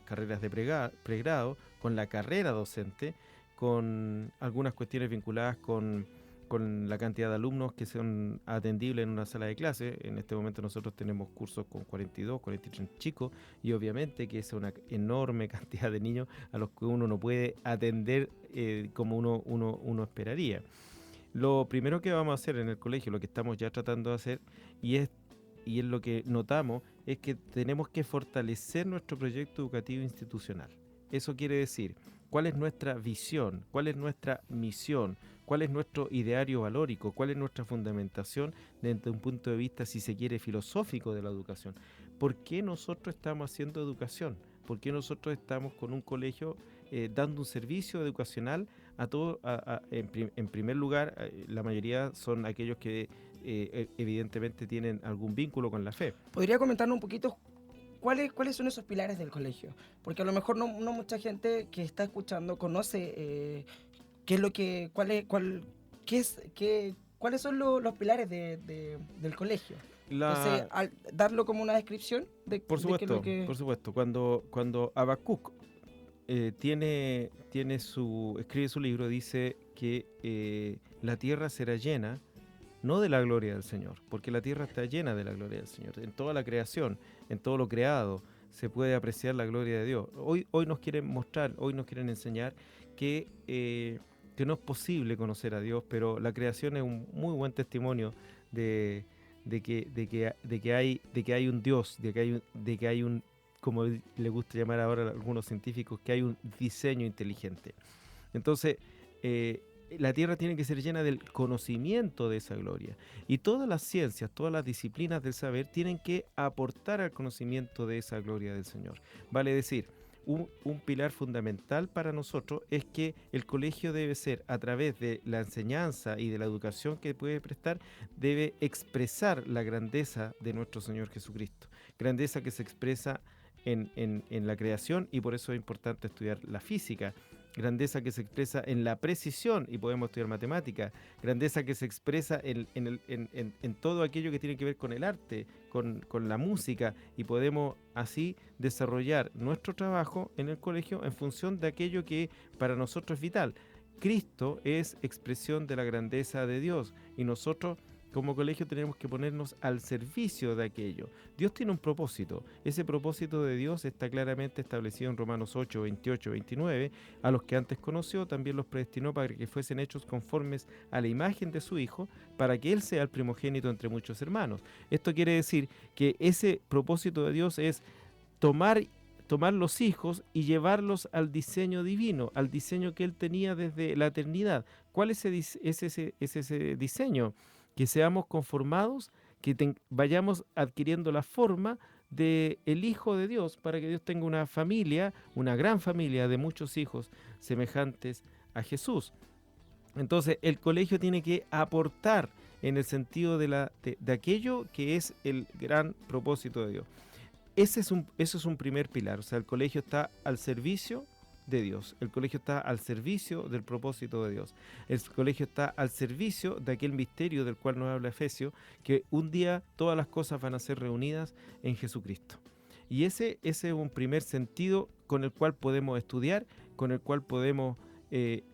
carreras de pregrado, con la carrera docente, con algunas cuestiones vinculadas con la cantidad de alumnos que son atendibles en una sala de clase. En este momento nosotros tenemos cursos con 42, 43 chicos, y obviamente que es una enorme cantidad de niños a los que uno no puede atender como uno esperaría. Lo primero que vamos a hacer en el colegio, lo que estamos ya tratando de hacer, y es lo que notamos, es que tenemos que fortalecer nuestro proyecto educativo institucional. Eso quiere decir, ¿cuál es nuestra visión? ¿Cuál es nuestra misión? ¿Cuál es nuestro ideario valórico? ¿Cuál es nuestra fundamentación desde un punto de vista, si se quiere, filosófico de la educación? ¿Por qué nosotros estamos haciendo educación? ¿Por qué nosotros estamos con un colegio dando un servicio educacional a todos? En primer lugar, la mayoría son aquellos que evidentemente tienen algún vínculo con la fe. ¿Podría comentarnos un poquito cuáles son esos pilares del colegio? Porque a lo mejor no mucha gente que está escuchando conoce qué es lo que, cuáles son los pilares del colegio. Entonces, al darlo como una descripción de por supuesto, qué es lo que... Por supuesto, cuando Habacuc escribe su libro, dice que la tierra será llena, no de la gloria del Señor, porque la tierra está llena de la gloria del Señor. En toda la creación, en todo lo creado, se puede apreciar la gloria de Dios. Hoy nos quieren mostrar, hoy nos quieren enseñar que no es posible conocer a Dios, pero la creación es un muy buen testimonio de que hay un Dios, de que hay un, como le gusta llamar ahora a algunos científicos, que hay un diseño inteligente. Entonces, la tierra tiene que ser llena del conocimiento de esa gloria. Y todas las ciencias, todas las disciplinas del saber tienen que aportar al conocimiento de esa gloria del Señor. Vale decir, un pilar fundamental para nosotros es que el colegio debe ser, a través de la enseñanza y de la educación que puede prestar, debe expresar la grandeza de nuestro Señor Jesucristo. Grandeza que se expresa en la creación, y por eso es importante estudiar la física. Grandeza que se expresa en la precisión, y podemos estudiar matemática. Grandeza que se expresa en todo aquello que tiene que ver con el arte, con la música, y podemos así desarrollar nuestro trabajo en el colegio en función de aquello que para nosotros es vital. Cristo es expresión de la grandeza de Dios, y nosotros como colegio tenemos que ponernos al servicio de aquello. Dios tiene un propósito. Ese propósito de Dios está claramente establecido en Romanos 8, 28, 29. A los que antes conoció, también los predestinó para que fuesen hechos conformes a la imagen de su Hijo, para que Él sea el primogénito entre muchos hermanos. Esto quiere decir que ese propósito de Dios es tomar los hijos y llevarlos al diseño divino, al diseño que Él tenía desde la eternidad. ¿Cuál es ese diseño? Que seamos conformados, que vayamos adquiriendo la forma del Hijo de Dios, para que Dios tenga una familia, una gran familia de muchos hijos semejantes a Jesús. Entonces el colegio tiene que aportar en el sentido de aquello que es el gran propósito de Dios. Ese es un primer pilar. O sea, el colegio está al servicio de Dios. El colegio está al servicio del propósito de Dios. El colegio está al servicio de aquel misterio del cual nos habla Efesios, que un día todas las cosas van a ser reunidas en Jesucristo. Y ese es un primer sentido con el cual podemos estudiar, con el cual podemos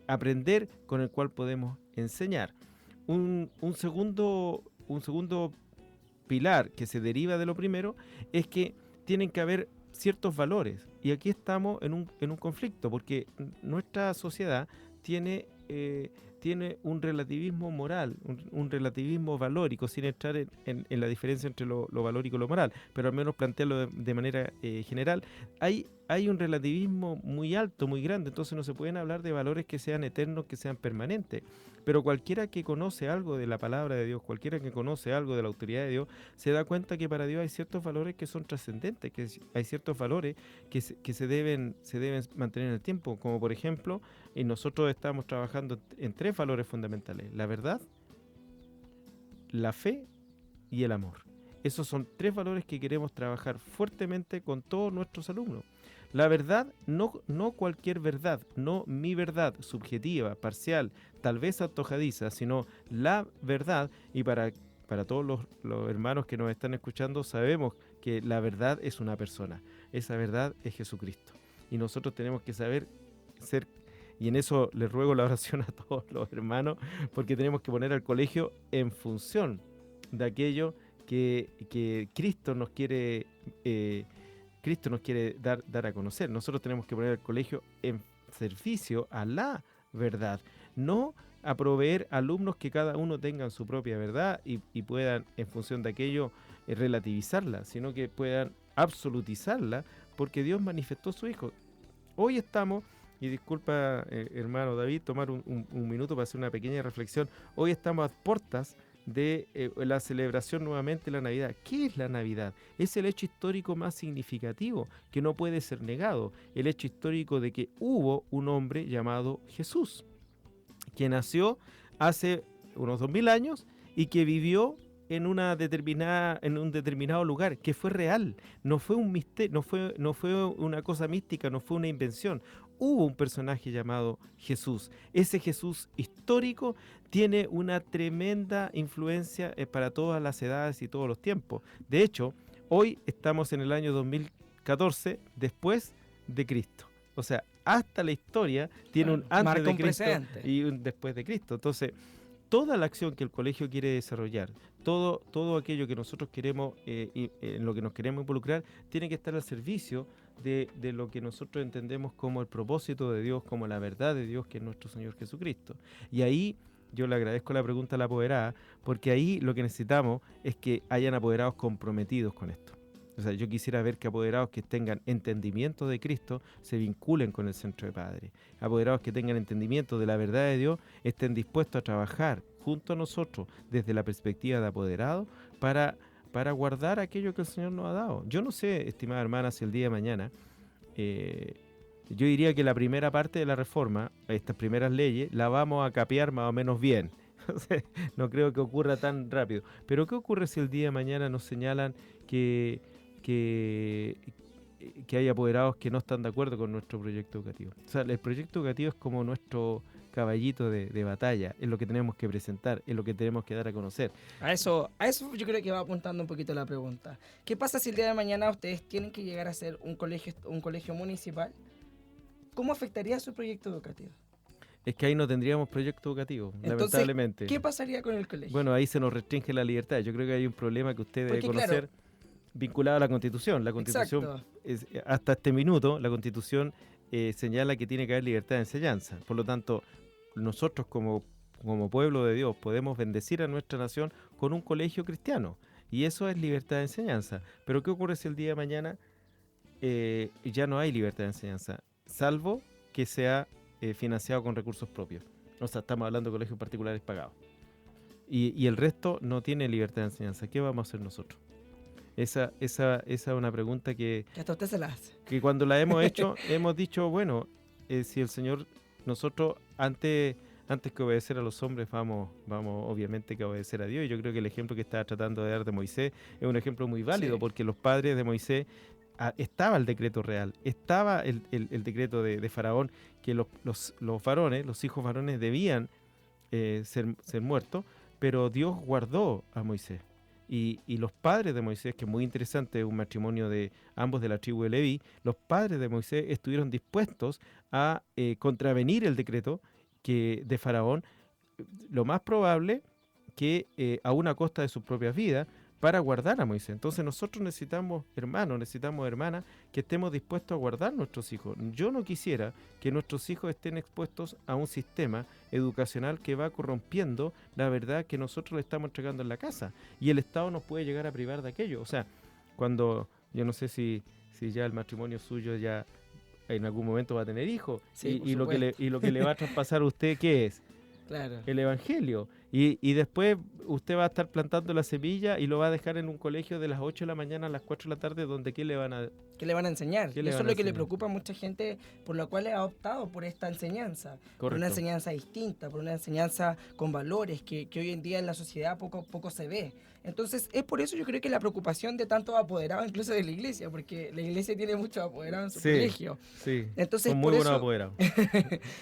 aprender, con el cual podemos enseñar. Un segundo pilar que se deriva de lo primero es que tienen que haber ciertos valores. Y aquí estamos en un conflicto, porque nuestra sociedad tiene un relativismo moral, un relativismo valórico, sin entrar en la diferencia entre lo valórico y lo moral, pero al menos plantearlo de manera general. Hay un relativismo muy alto, muy grande, entonces no se pueden hablar de valores que sean eternos, que sean permanentes. Pero cualquiera que conoce algo de la palabra de Dios, cualquiera que conoce algo de la autoridad de Dios, se da cuenta que para Dios hay ciertos valores que son trascendentes, que hay ciertos valores que se deben mantener en el tiempo, como por ejemplo, y nosotros estamos trabajando en 3 valores fundamentales: la verdad, la fe y el amor. Esos son 3 valores que queremos trabajar fuertemente con todos nuestros alumnos. La verdad, no cualquier verdad, no mi verdad subjetiva, parcial, tal vez antojadiza, sino la verdad. Y para todos los hermanos que nos están escuchando, sabemos que la verdad es una persona. Esa verdad es Jesucristo. Y nosotros tenemos que saber ser, y en eso les ruego la oración a todos los hermanos, porque tenemos que poner al colegio en función de aquello que Cristo nos quiere dar a conocer. Nosotros tenemos que poner al colegio en servicio a la verdad, no a proveer alumnos que cada uno tengan su propia verdad y puedan, en función de aquello, relativizarla, sino que puedan absolutizarla, porque Dios manifestó su Hijo. Hoy estamos, y disculpa, hermano David, tomar un minuto para hacer una pequeña reflexión. Hoy estamos a puertas de la celebración nuevamente de la Navidad. ¿Qué es la Navidad? Es el hecho histórico más significativo que no puede ser negado, el hecho histórico de que hubo un hombre llamado Jesús, que nació hace unos 2000 años y que vivió en un determinado lugar, que fue real, no fue un misterio, no fue una cosa mística, no fue una invención. Hubo un personaje llamado Jesús. Ese Jesús histórico tiene una tremenda influencia para todas las edades y todos los tiempos. De hecho, hoy estamos en el año 2014 después de Cristo. O sea, hasta la historia tiene un antes de Cristo y un después de Cristo. Entonces, toda la acción que el colegio quiere desarrollar, todo aquello que nosotros queremos, en lo que nos queremos involucrar, tiene que estar al servicio de lo que nosotros entendemos como el propósito de Dios, como la verdad de Dios, que es nuestro Señor Jesucristo. Y ahí yo le agradezco la pregunta a la apoderada, porque ahí lo que necesitamos es que hayan apoderados comprometidos con esto. O sea, yo quisiera ver que apoderados que tengan entendimiento de Cristo se vinculen con el Centro de Padres. Apoderados que tengan entendimiento de la verdad de Dios estén dispuestos a trabajar junto a nosotros desde la perspectiva de apoderado para guardar aquello que el Señor nos ha dado. Yo no sé, estimada hermana, si el día de mañana, yo diría que la primera parte de la reforma, estas primeras leyes, la vamos a capear más o menos bien. No creo que ocurra tan rápido. Pero ¿qué ocurre si el día de mañana nos señalan que hay apoderados que no están de acuerdo con nuestro proyecto educativo? O sea, el proyecto educativo es como nuestro caballito de batalla, es lo que tenemos que presentar, es lo que tenemos que dar a conocer. A eso yo creo que va apuntando un poquito la pregunta. ¿Qué pasa si el día de mañana ustedes tienen que llegar a ser un colegio municipal? ¿Cómo afectaría su proyecto educativo? Es que ahí no tendríamos proyecto educativo, lamentablemente. ¿Qué pasaría con el colegio? Bueno, ahí se nos restringe la libertad. Yo creo que hay un problema que usted debe conocer, claro, vinculado a la Constitución. La Constitución, hasta este minuto, la Constitución señala que tiene que haber libertad de enseñanza. Por lo tanto, nosotros como pueblo de Dios podemos bendecir a nuestra nación con un colegio cristiano. Y eso es libertad de enseñanza. Pero ¿qué ocurre si el día de mañana ya no hay libertad de enseñanza? Salvo que sea financiado con recursos propios. O sea, estamos hablando de colegios particulares pagados. Y el resto no tiene libertad de enseñanza. ¿Qué vamos a hacer nosotros? Esa es una pregunta que hasta usted se la hace. Que cuando la hemos hecho, hemos dicho, bueno, si el Señor, nosotros antes que obedecer a los hombres, vamos obviamente que obedecer a Dios. Y yo creo que el ejemplo que estaba tratando de dar de Moisés es un ejemplo muy válido, sí, porque los padres de Moisés, estaba el decreto real, estaba el decreto de Faraón, que los varones, los hijos varones debían ser muertos, pero Dios guardó a Moisés. y los padres de Moisés, que es muy interesante, un matrimonio de ambos de la tribu de Leví, los padres de Moisés estuvieron dispuestos a contravenir el decreto de Faraón, lo más probable que a una costa de sus propias vidas, para guardar a Moisés. Entonces nosotros necesitamos hermanos, necesitamos hermanas que estemos dispuestos a guardar a nuestros hijos. Yo no quisiera que nuestros hijos estén expuestos a un sistema educacional que va corrompiendo la verdad que nosotros le estamos entregando en la casa, y el Estado nos puede llegar a privar de aquello. O sea, cuando, yo no sé si ya el matrimonio suyo ya en algún momento va a tener hijos, Sí, y lo que le va a traspasar a usted, ¿qué es? Claro. El Evangelio. Y después usted va a estar plantando la semilla y lo va a dejar en un colegio de las 8 de la mañana a las 4 de la tarde, donde ¿qué le van a...? ¿Qué le van a enseñar? ¿Qué Y le eso van es a lo que le enseñar? preocupa a mucha gente, por la cual ha optado por esta enseñanza. Por Correcto. una enseñanza distinta, por una enseñanza con valores que hoy en día en la sociedad poco se ve. Entonces, es por eso yo creo que la preocupación de tantos apoderados, incluso de la iglesia, porque la iglesia tiene muchos apoderados en su colegio. Sí, Entonces, son por muy buenos eso- apoderados.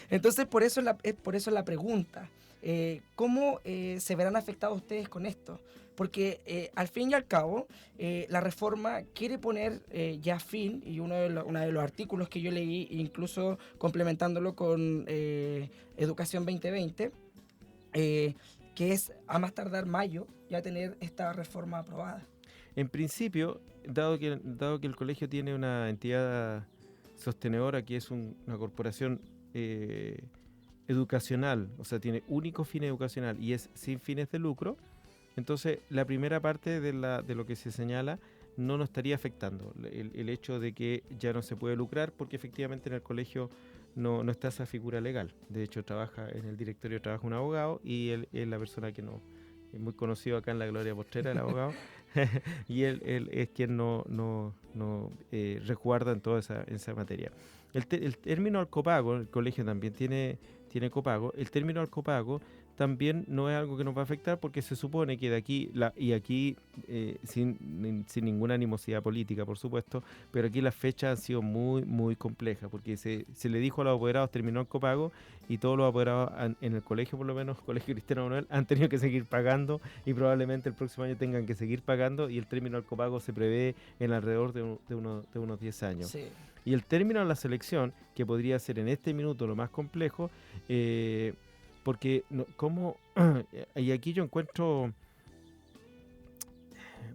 Entonces, por eso la pregunta. ¿Cómo se verán afectados ustedes con esto? Porque al fin y al cabo, la reforma quiere poner ya fin, y uno de los artículos que yo leí, incluso complementándolo con Educación 2020, que es a más tardar mayo ya tener esta reforma aprobada. En principio, dado que el colegio tiene una entidad sostenedora que es una corporación educacional, o sea, tiene único fin educacional y es sin fines de lucro, entonces la primera parte de lo que se señala no nos estaría afectando. El hecho de que ya no se puede lucrar, porque efectivamente en el colegio no está esa figura legal. De hecho, en el directorio trabaja un abogado, y él es la persona que no es muy conocido acá en la gloria postrera, el abogado, y él es quien no resguarda en toda esa materia. El término al copago, el colegio también tiene copago. El término al copago también no es algo que nos va a afectar, porque se supone que de aquí, sin ninguna animosidad política, por supuesto, pero aquí las fechas han sido muy, muy complejas, porque se le dijo a los apoderados terminó el copago, y todos los apoderados en el colegio, por lo menos, Colegio Cristiano Manuel, han tenido que seguir pagando, y probablemente el próximo año tengan que seguir pagando, y el término al copago se prevé en alrededor de unos 10 años. Sí. Y el término de la selección, que podría ser en este minuto lo más complejo, porque y aquí yo encuentro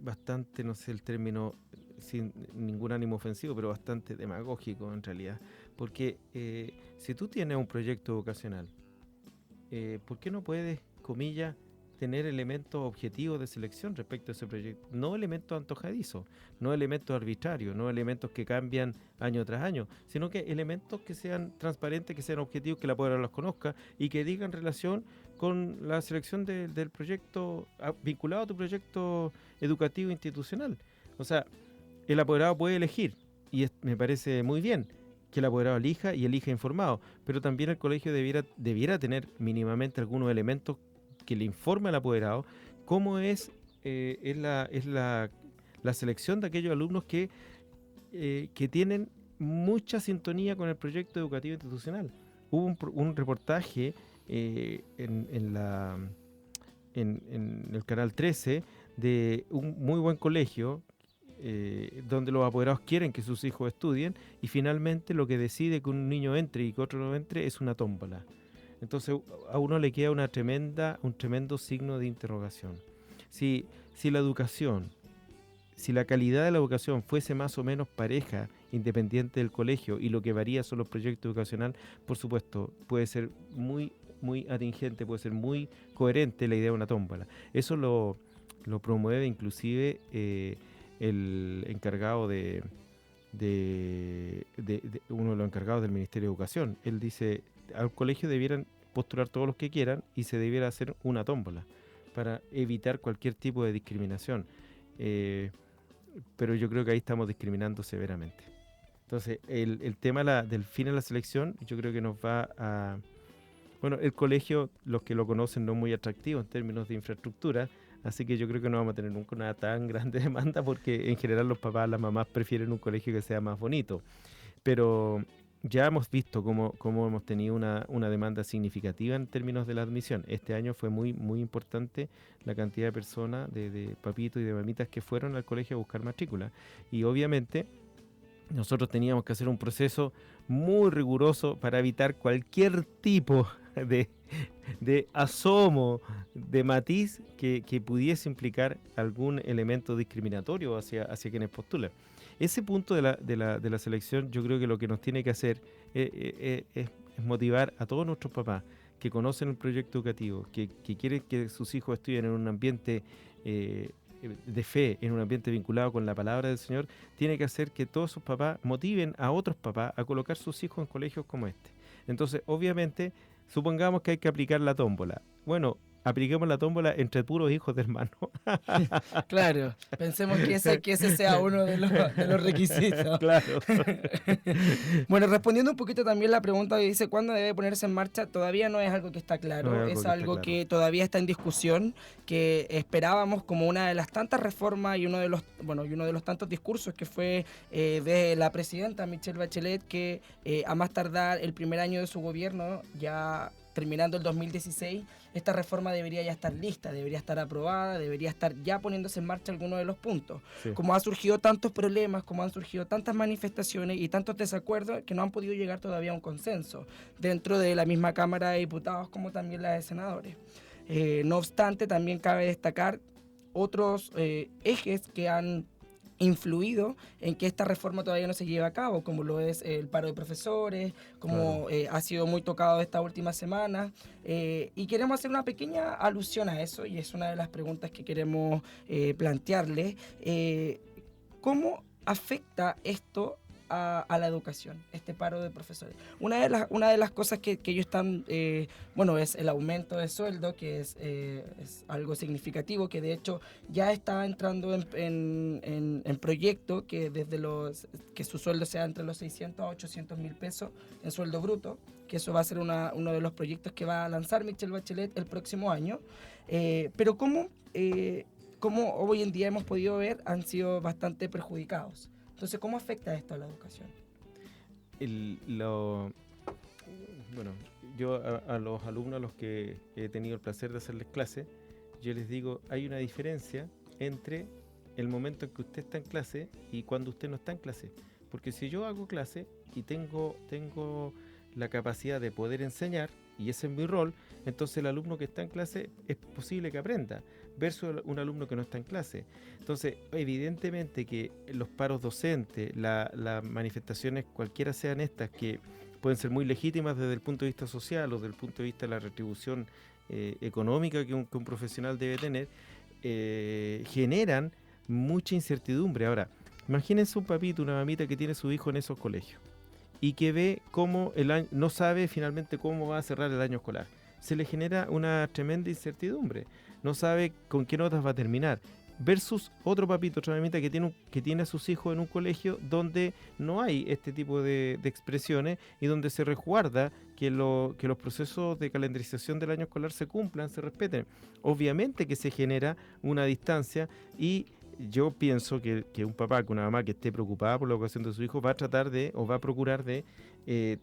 bastante, no sé el término, sin ningún ánimo ofensivo, pero bastante demagógico en realidad, porque si tú tienes un proyecto vocacional, ¿por qué no puedes, comillas, tener elementos objetivos de selección respecto a ese proyecto? No elementos antojadizos, no elementos arbitrarios, no elementos que cambian año tras año, sino que elementos que sean transparentes, que sean objetivos, que la apoderado los conozca y que digan relación con la selección del proyecto, vinculado a tu proyecto educativo institucional. O sea, el apoderado puede elegir, y me parece muy bien que el apoderado elija y elija informado, pero también el colegio debiera tener mínimamente algunos elementos que le informe al apoderado cómo es la selección de aquellos alumnos que tienen mucha sintonía con el proyecto educativo institucional. Hubo un reportaje en el canal 13 de un muy buen colegio donde los apoderados quieren que sus hijos estudien, y finalmente lo que decide que un niño entre y que otro no entre es una tómbola. Entonces a uno le queda un tremendo signo de interrogación. Si la educación, si la calidad de la educación fuese más o menos pareja, independiente del colegio, y lo que varía son los proyectos educacionales, por supuesto, puede ser muy, muy atingente, puede ser muy coherente la idea de una tómbola. Eso lo promueve inclusive el encargado uno de los encargados del Ministerio de Educación. Él dice: al colegio debieran postular todos los que quieran, y se debiera hacer una tómbola para evitar cualquier tipo de discriminación. Pero yo creo que ahí estamos discriminando severamente. Entonces, el tema del fin a la selección, yo creo que nos va a... Bueno, el colegio, los que lo conocen, no es muy atractivo en términos de infraestructura, así que yo creo que no vamos a tener nunca una tan grande demanda, porque en general los papás, las mamás prefieren un colegio que sea más bonito. Pero ya hemos visto cómo hemos tenido una demanda significativa en términos de la admisión. Este año fue muy, muy importante la cantidad de personas, de papitos y de mamitas que fueron al colegio a buscar matrícula. Y obviamente nosotros teníamos que hacer un proceso muy riguroso para evitar cualquier tipo de asomo, de matiz que pudiese implicar algún elemento discriminatorio hacia quienes postulan. Ese punto de la selección, yo creo que lo que nos tiene que hacer es motivar a todos nuestros papás que conocen el proyecto educativo, que quieren que sus hijos estudien en un ambiente de fe, en un ambiente vinculado con la palabra del Señor, tiene que hacer que todos sus papás motiven a otros papás a colocar sus hijos en colegios como este. Entonces, obviamente, supongamos que hay que aplicar la tómbola. Bueno, apliquemos la tómbola entre puros hijos de hermanos. Claro, pensemos que ese sea uno de los requisitos. Claro. Bueno, respondiendo un poquito también la pregunta que dice ¿cuándo debe ponerse en marcha? Todavía no es algo que está claro, No es algo que todavía está en discusión, que esperábamos como una de las tantas reformas y uno de los tantos discursos que fue de la presidenta Michelle Bachelet, que a más tardar el primer año de su gobierno, ya terminando el 2016, esta reforma debería ya estar lista, debería estar aprobada, debería estar ya poniéndose en marcha alguno de los puntos. Sí. Como han surgido tantos problemas, como han surgido tantas manifestaciones y tantos desacuerdos que no han podido llegar todavía a un consenso dentro de la misma Cámara de Diputados como también la de Senadores. No obstante, también cabe destacar otros ejes que han influido en que esta reforma todavía no se lleve a cabo, como lo es el paro de profesores, como ha sido muy tocado esta última semana, y queremos hacer una pequeña alusión a eso, y es una de las preguntas que queremos plantearle. ¿Cómo afecta esto a la educación, este paro de profesores? Una de las cosas que ellos están, es el aumento de sueldo, que es algo significativo, que de hecho ya está entrando en proyecto, que que su sueldo sea entre los 600 a 800 mil pesos en sueldo bruto, que eso va a ser uno de los proyectos que va a lanzar Michelle Bachelet el próximo año. Pero como hoy en día hemos podido ver, han sido bastante perjudicados. Entonces, ¿cómo afecta esto a la educación? Yo a los alumnos a los que he tenido el placer de hacerles clase, yo les digo, hay una diferencia entre el momento en que usted está en clase y cuando usted no está en clase. Porque si yo hago clase y tengo la capacidad de poder enseñar, y ese es mi rol, entonces el alumno que está en clase es posible que aprenda, versus un alumno que no está en clase. Entonces, evidentemente que los paros docentes, las manifestaciones, cualquiera sean estas, que pueden ser muy legítimas desde el punto de vista social o desde el punto de vista de la retribución económica que un profesional debe tener, generan mucha incertidumbre. Ahora, imagínense un papito, una mamita que tiene su hijo en esos colegios y que ve cómo no sabe finalmente cómo va a cerrar el año escolar. Se le genera una tremenda incertidumbre. No sabe con qué notas va a terminar. Versus otro papito, otra mamita que tiene a sus hijos en un colegio donde no hay este tipo de expresiones y donde se resguarda que los procesos de calendarización del año escolar se cumplan, se respeten. Obviamente que se genera una distancia, y yo pienso que un papá, que una mamá que esté preocupada por la educación de su hijo va a tratar o va a procurar de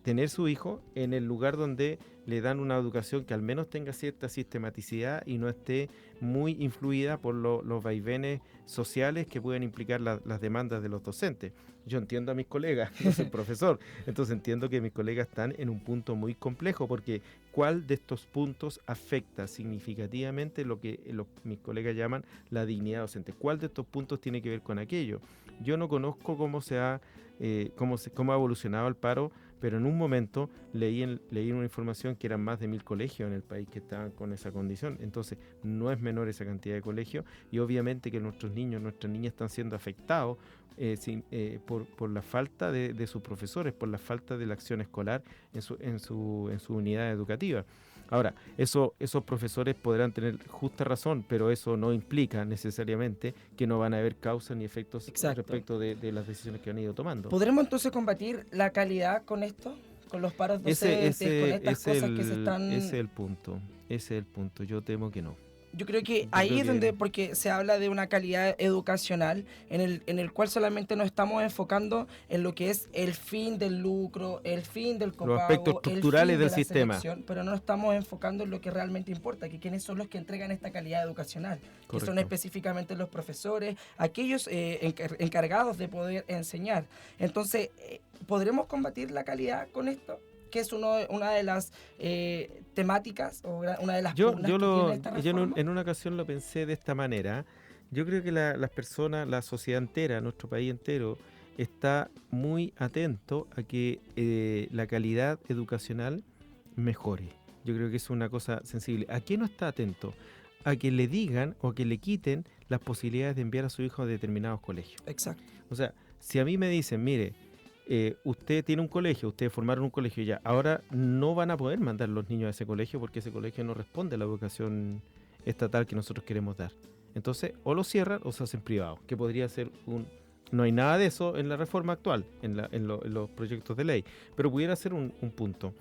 tener su hijo en el lugar donde le dan una educación que al menos tenga cierta sistematicidad y no esté muy influida por los vaivenes sociales que pueden implicar las demandas de los docentes. Yo entiendo a mis colegas, no soy profesor, entonces entiendo que mis colegas están en un punto muy complejo, porque ¿cuál de estos puntos afecta significativamente lo que mis colegas llaman la dignidad docente? ¿Cuál de estos puntos tiene que ver con aquello? Yo no conozco cómo ha evolucionado el paro, pero en un momento leí una información que eran más de 1.000 colegios en el país que estaban con esa condición. Entonces no es menor esa cantidad de colegios, y obviamente que nuestros niños, nuestras niñas están siendo afectados por la falta de sus profesores, por la falta de la acción escolar en su unidad educativa. Ahora, esos profesores podrán tener justa razón, pero eso no implica necesariamente que no van a haber causas ni efectos respecto de las decisiones que han ido tomando. ¿Podremos entonces combatir la calidad con esto? ¿Con los paros docentes, con estas cosas que se están...? Ese es el punto, yo temo que no. Yo creo que Yo ahí creo es que donde, porque se habla de una calidad educacional en el cual solamente nos estamos enfocando en lo que es el fin del lucro, el fin del los aspectos copago, el estructurales fin de del la sistema. selección, pero no nos estamos enfocando en lo que realmente importa, que quiénes son los que entregan esta calidad educacional, que son Correcto. específicamente los profesores, aquellos encargados de poder enseñar. Entonces, ¿podremos combatir la calidad con esto? Que es una de las temáticas o una de las pugnas que tiene esta reforma. En una ocasión lo pensé de esta manera. Yo creo que las personas, la sociedad entera, nuestro país entero, está muy atento a que la calidad educacional mejore. Yo creo que es una cosa sensible. ¿A qué no está atento? A que le digan o que le quiten las posibilidades de enviar a su hijo a determinados colegios. Exacto. O sea, si a mí me dicen, mire, usted tiene un colegio, ustedes formaron un colegio ya, ahora no van a poder mandar los niños a ese colegio porque ese colegio no responde a la educación estatal que nosotros queremos dar. Entonces, o lo cierran o se hacen privados, que podría ser no hay nada de eso en la reforma actual, en los proyectos de ley, pero pudiera ser un punto.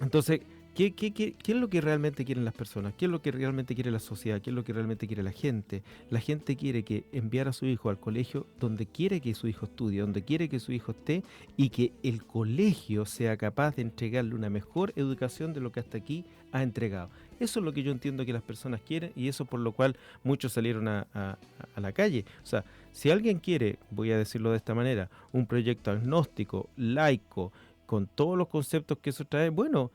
Entonces, ¿qué es lo que realmente quieren las personas? ¿Qué es lo que realmente quiere la sociedad? ¿Qué es lo que realmente quiere la gente? La gente quiere que enviar a su hijo al colegio donde quiere que su hijo estudie, donde quiere que su hijo esté y que el colegio sea capaz de entregarle una mejor educación de lo que hasta aquí ha entregado. Eso es lo que yo entiendo que las personas quieren y eso por lo cual muchos salieron a la calle. O sea, si alguien quiere, voy a decirlo de esta manera, un proyecto agnóstico, laico, con todos los conceptos que eso trae, bueno,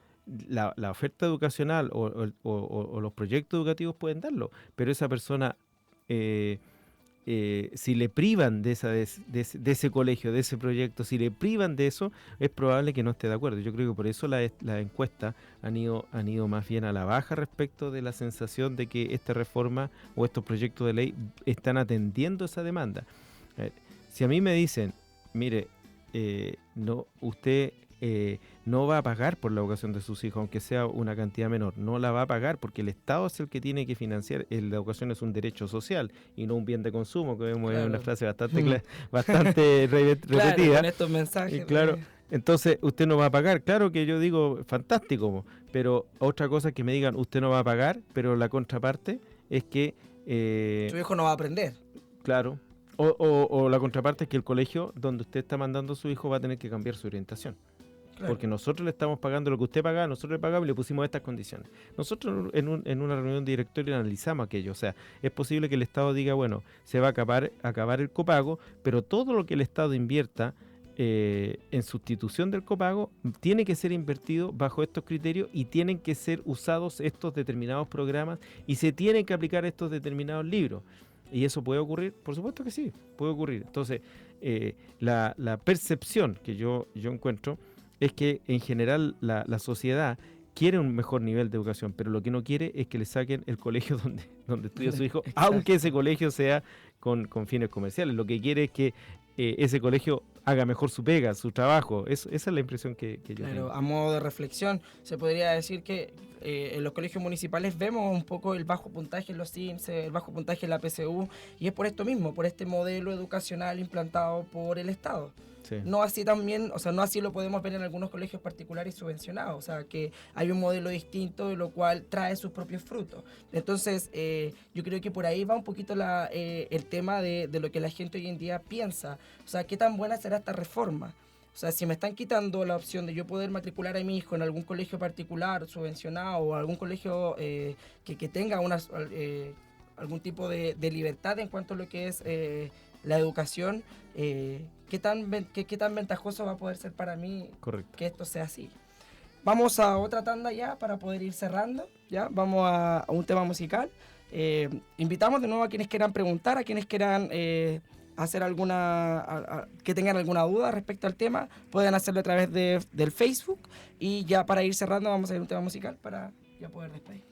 la oferta educacional o los proyectos educativos pueden darlo, pero esa persona, si le privan de ese colegio, de ese proyecto, si le privan de eso, es probable que no esté de acuerdo. Yo creo que por eso las encuestas han ido más bien a la baja respecto de la sensación de que esta reforma o estos proyectos de ley están atendiendo esa demanda. Si a mí me dicen, mire, no, usted no va a pagar por la educación de sus hijos, aunque sea una cantidad menor, no la va a pagar porque el Estado es el que tiene que financiar, la educación es un derecho social y no un bien de consumo, que vemos es una frase bastante repetida. Claro, con estos mensajes. Claro, entonces usted no va a pagar, claro que yo digo, fantástico, pero otra cosa es que me digan, usted no va a pagar, pero la contraparte es que... su hijo no va a aprender. Claro. O la contraparte es que el colegio donde usted está mandando a su hijo va a tener que cambiar su orientación. Claro. Porque nosotros le estamos pagando lo que usted pagaba, nosotros le pagamos y le pusimos estas condiciones. Nosotros en una reunión de directorio analizamos aquello. O sea, es posible que el Estado diga, bueno, se va a acabar el copago, pero todo lo que el Estado invierta en sustitución del copago tiene que ser invertido bajo estos criterios y tienen que ser usados estos determinados programas y se tienen que aplicar estos determinados libros. ¿Y eso puede ocurrir? Por supuesto que sí, puede ocurrir. Entonces, la percepción que yo encuentro es que en general la sociedad quiere un mejor nivel de educación, pero lo que no quiere es que le saquen el colegio donde estudia su hijo, aunque ese colegio sea con fines comerciales. Lo que quiere es que ese colegio haga mejor su pega, su trabajo. Esa es la impresión que yo tengo. A modo de reflexión, se podría decir que en los colegios municipales vemos un poco el bajo puntaje en los CIMSE, el bajo puntaje en la PSU, y es por esto mismo, por este modelo educacional implantado por el Estado. Sí. No así también, o sea, no así lo podemos ver en algunos colegios particulares subvencionados, o sea, que hay un modelo distinto, de lo cual trae sus propios frutos. Entonces, yo creo que por ahí va un poquito el tema de lo que la gente hoy en día piensa, o sea, qué tan buena será esta reforma. O sea, si me están quitando la opción de yo poder matricular a mi hijo en algún colegio particular subvencionado o algún colegio que tenga algún tipo de libertad en cuanto a lo que es la educación, ¿qué tan ventajoso va a poder ser para mí? Correcto. Que esto sea así? Vamos a otra tanda ya para poder ir cerrando, ¿ya? Vamos a un tema musical. Invitamos de nuevo a quienes quieran preguntar, a quienes quieran hacer que tengan alguna duda respecto al tema, pueden hacerlo a través del Facebook. Y ya para ir cerrando vamos a ir a un tema musical para ya poder despedir.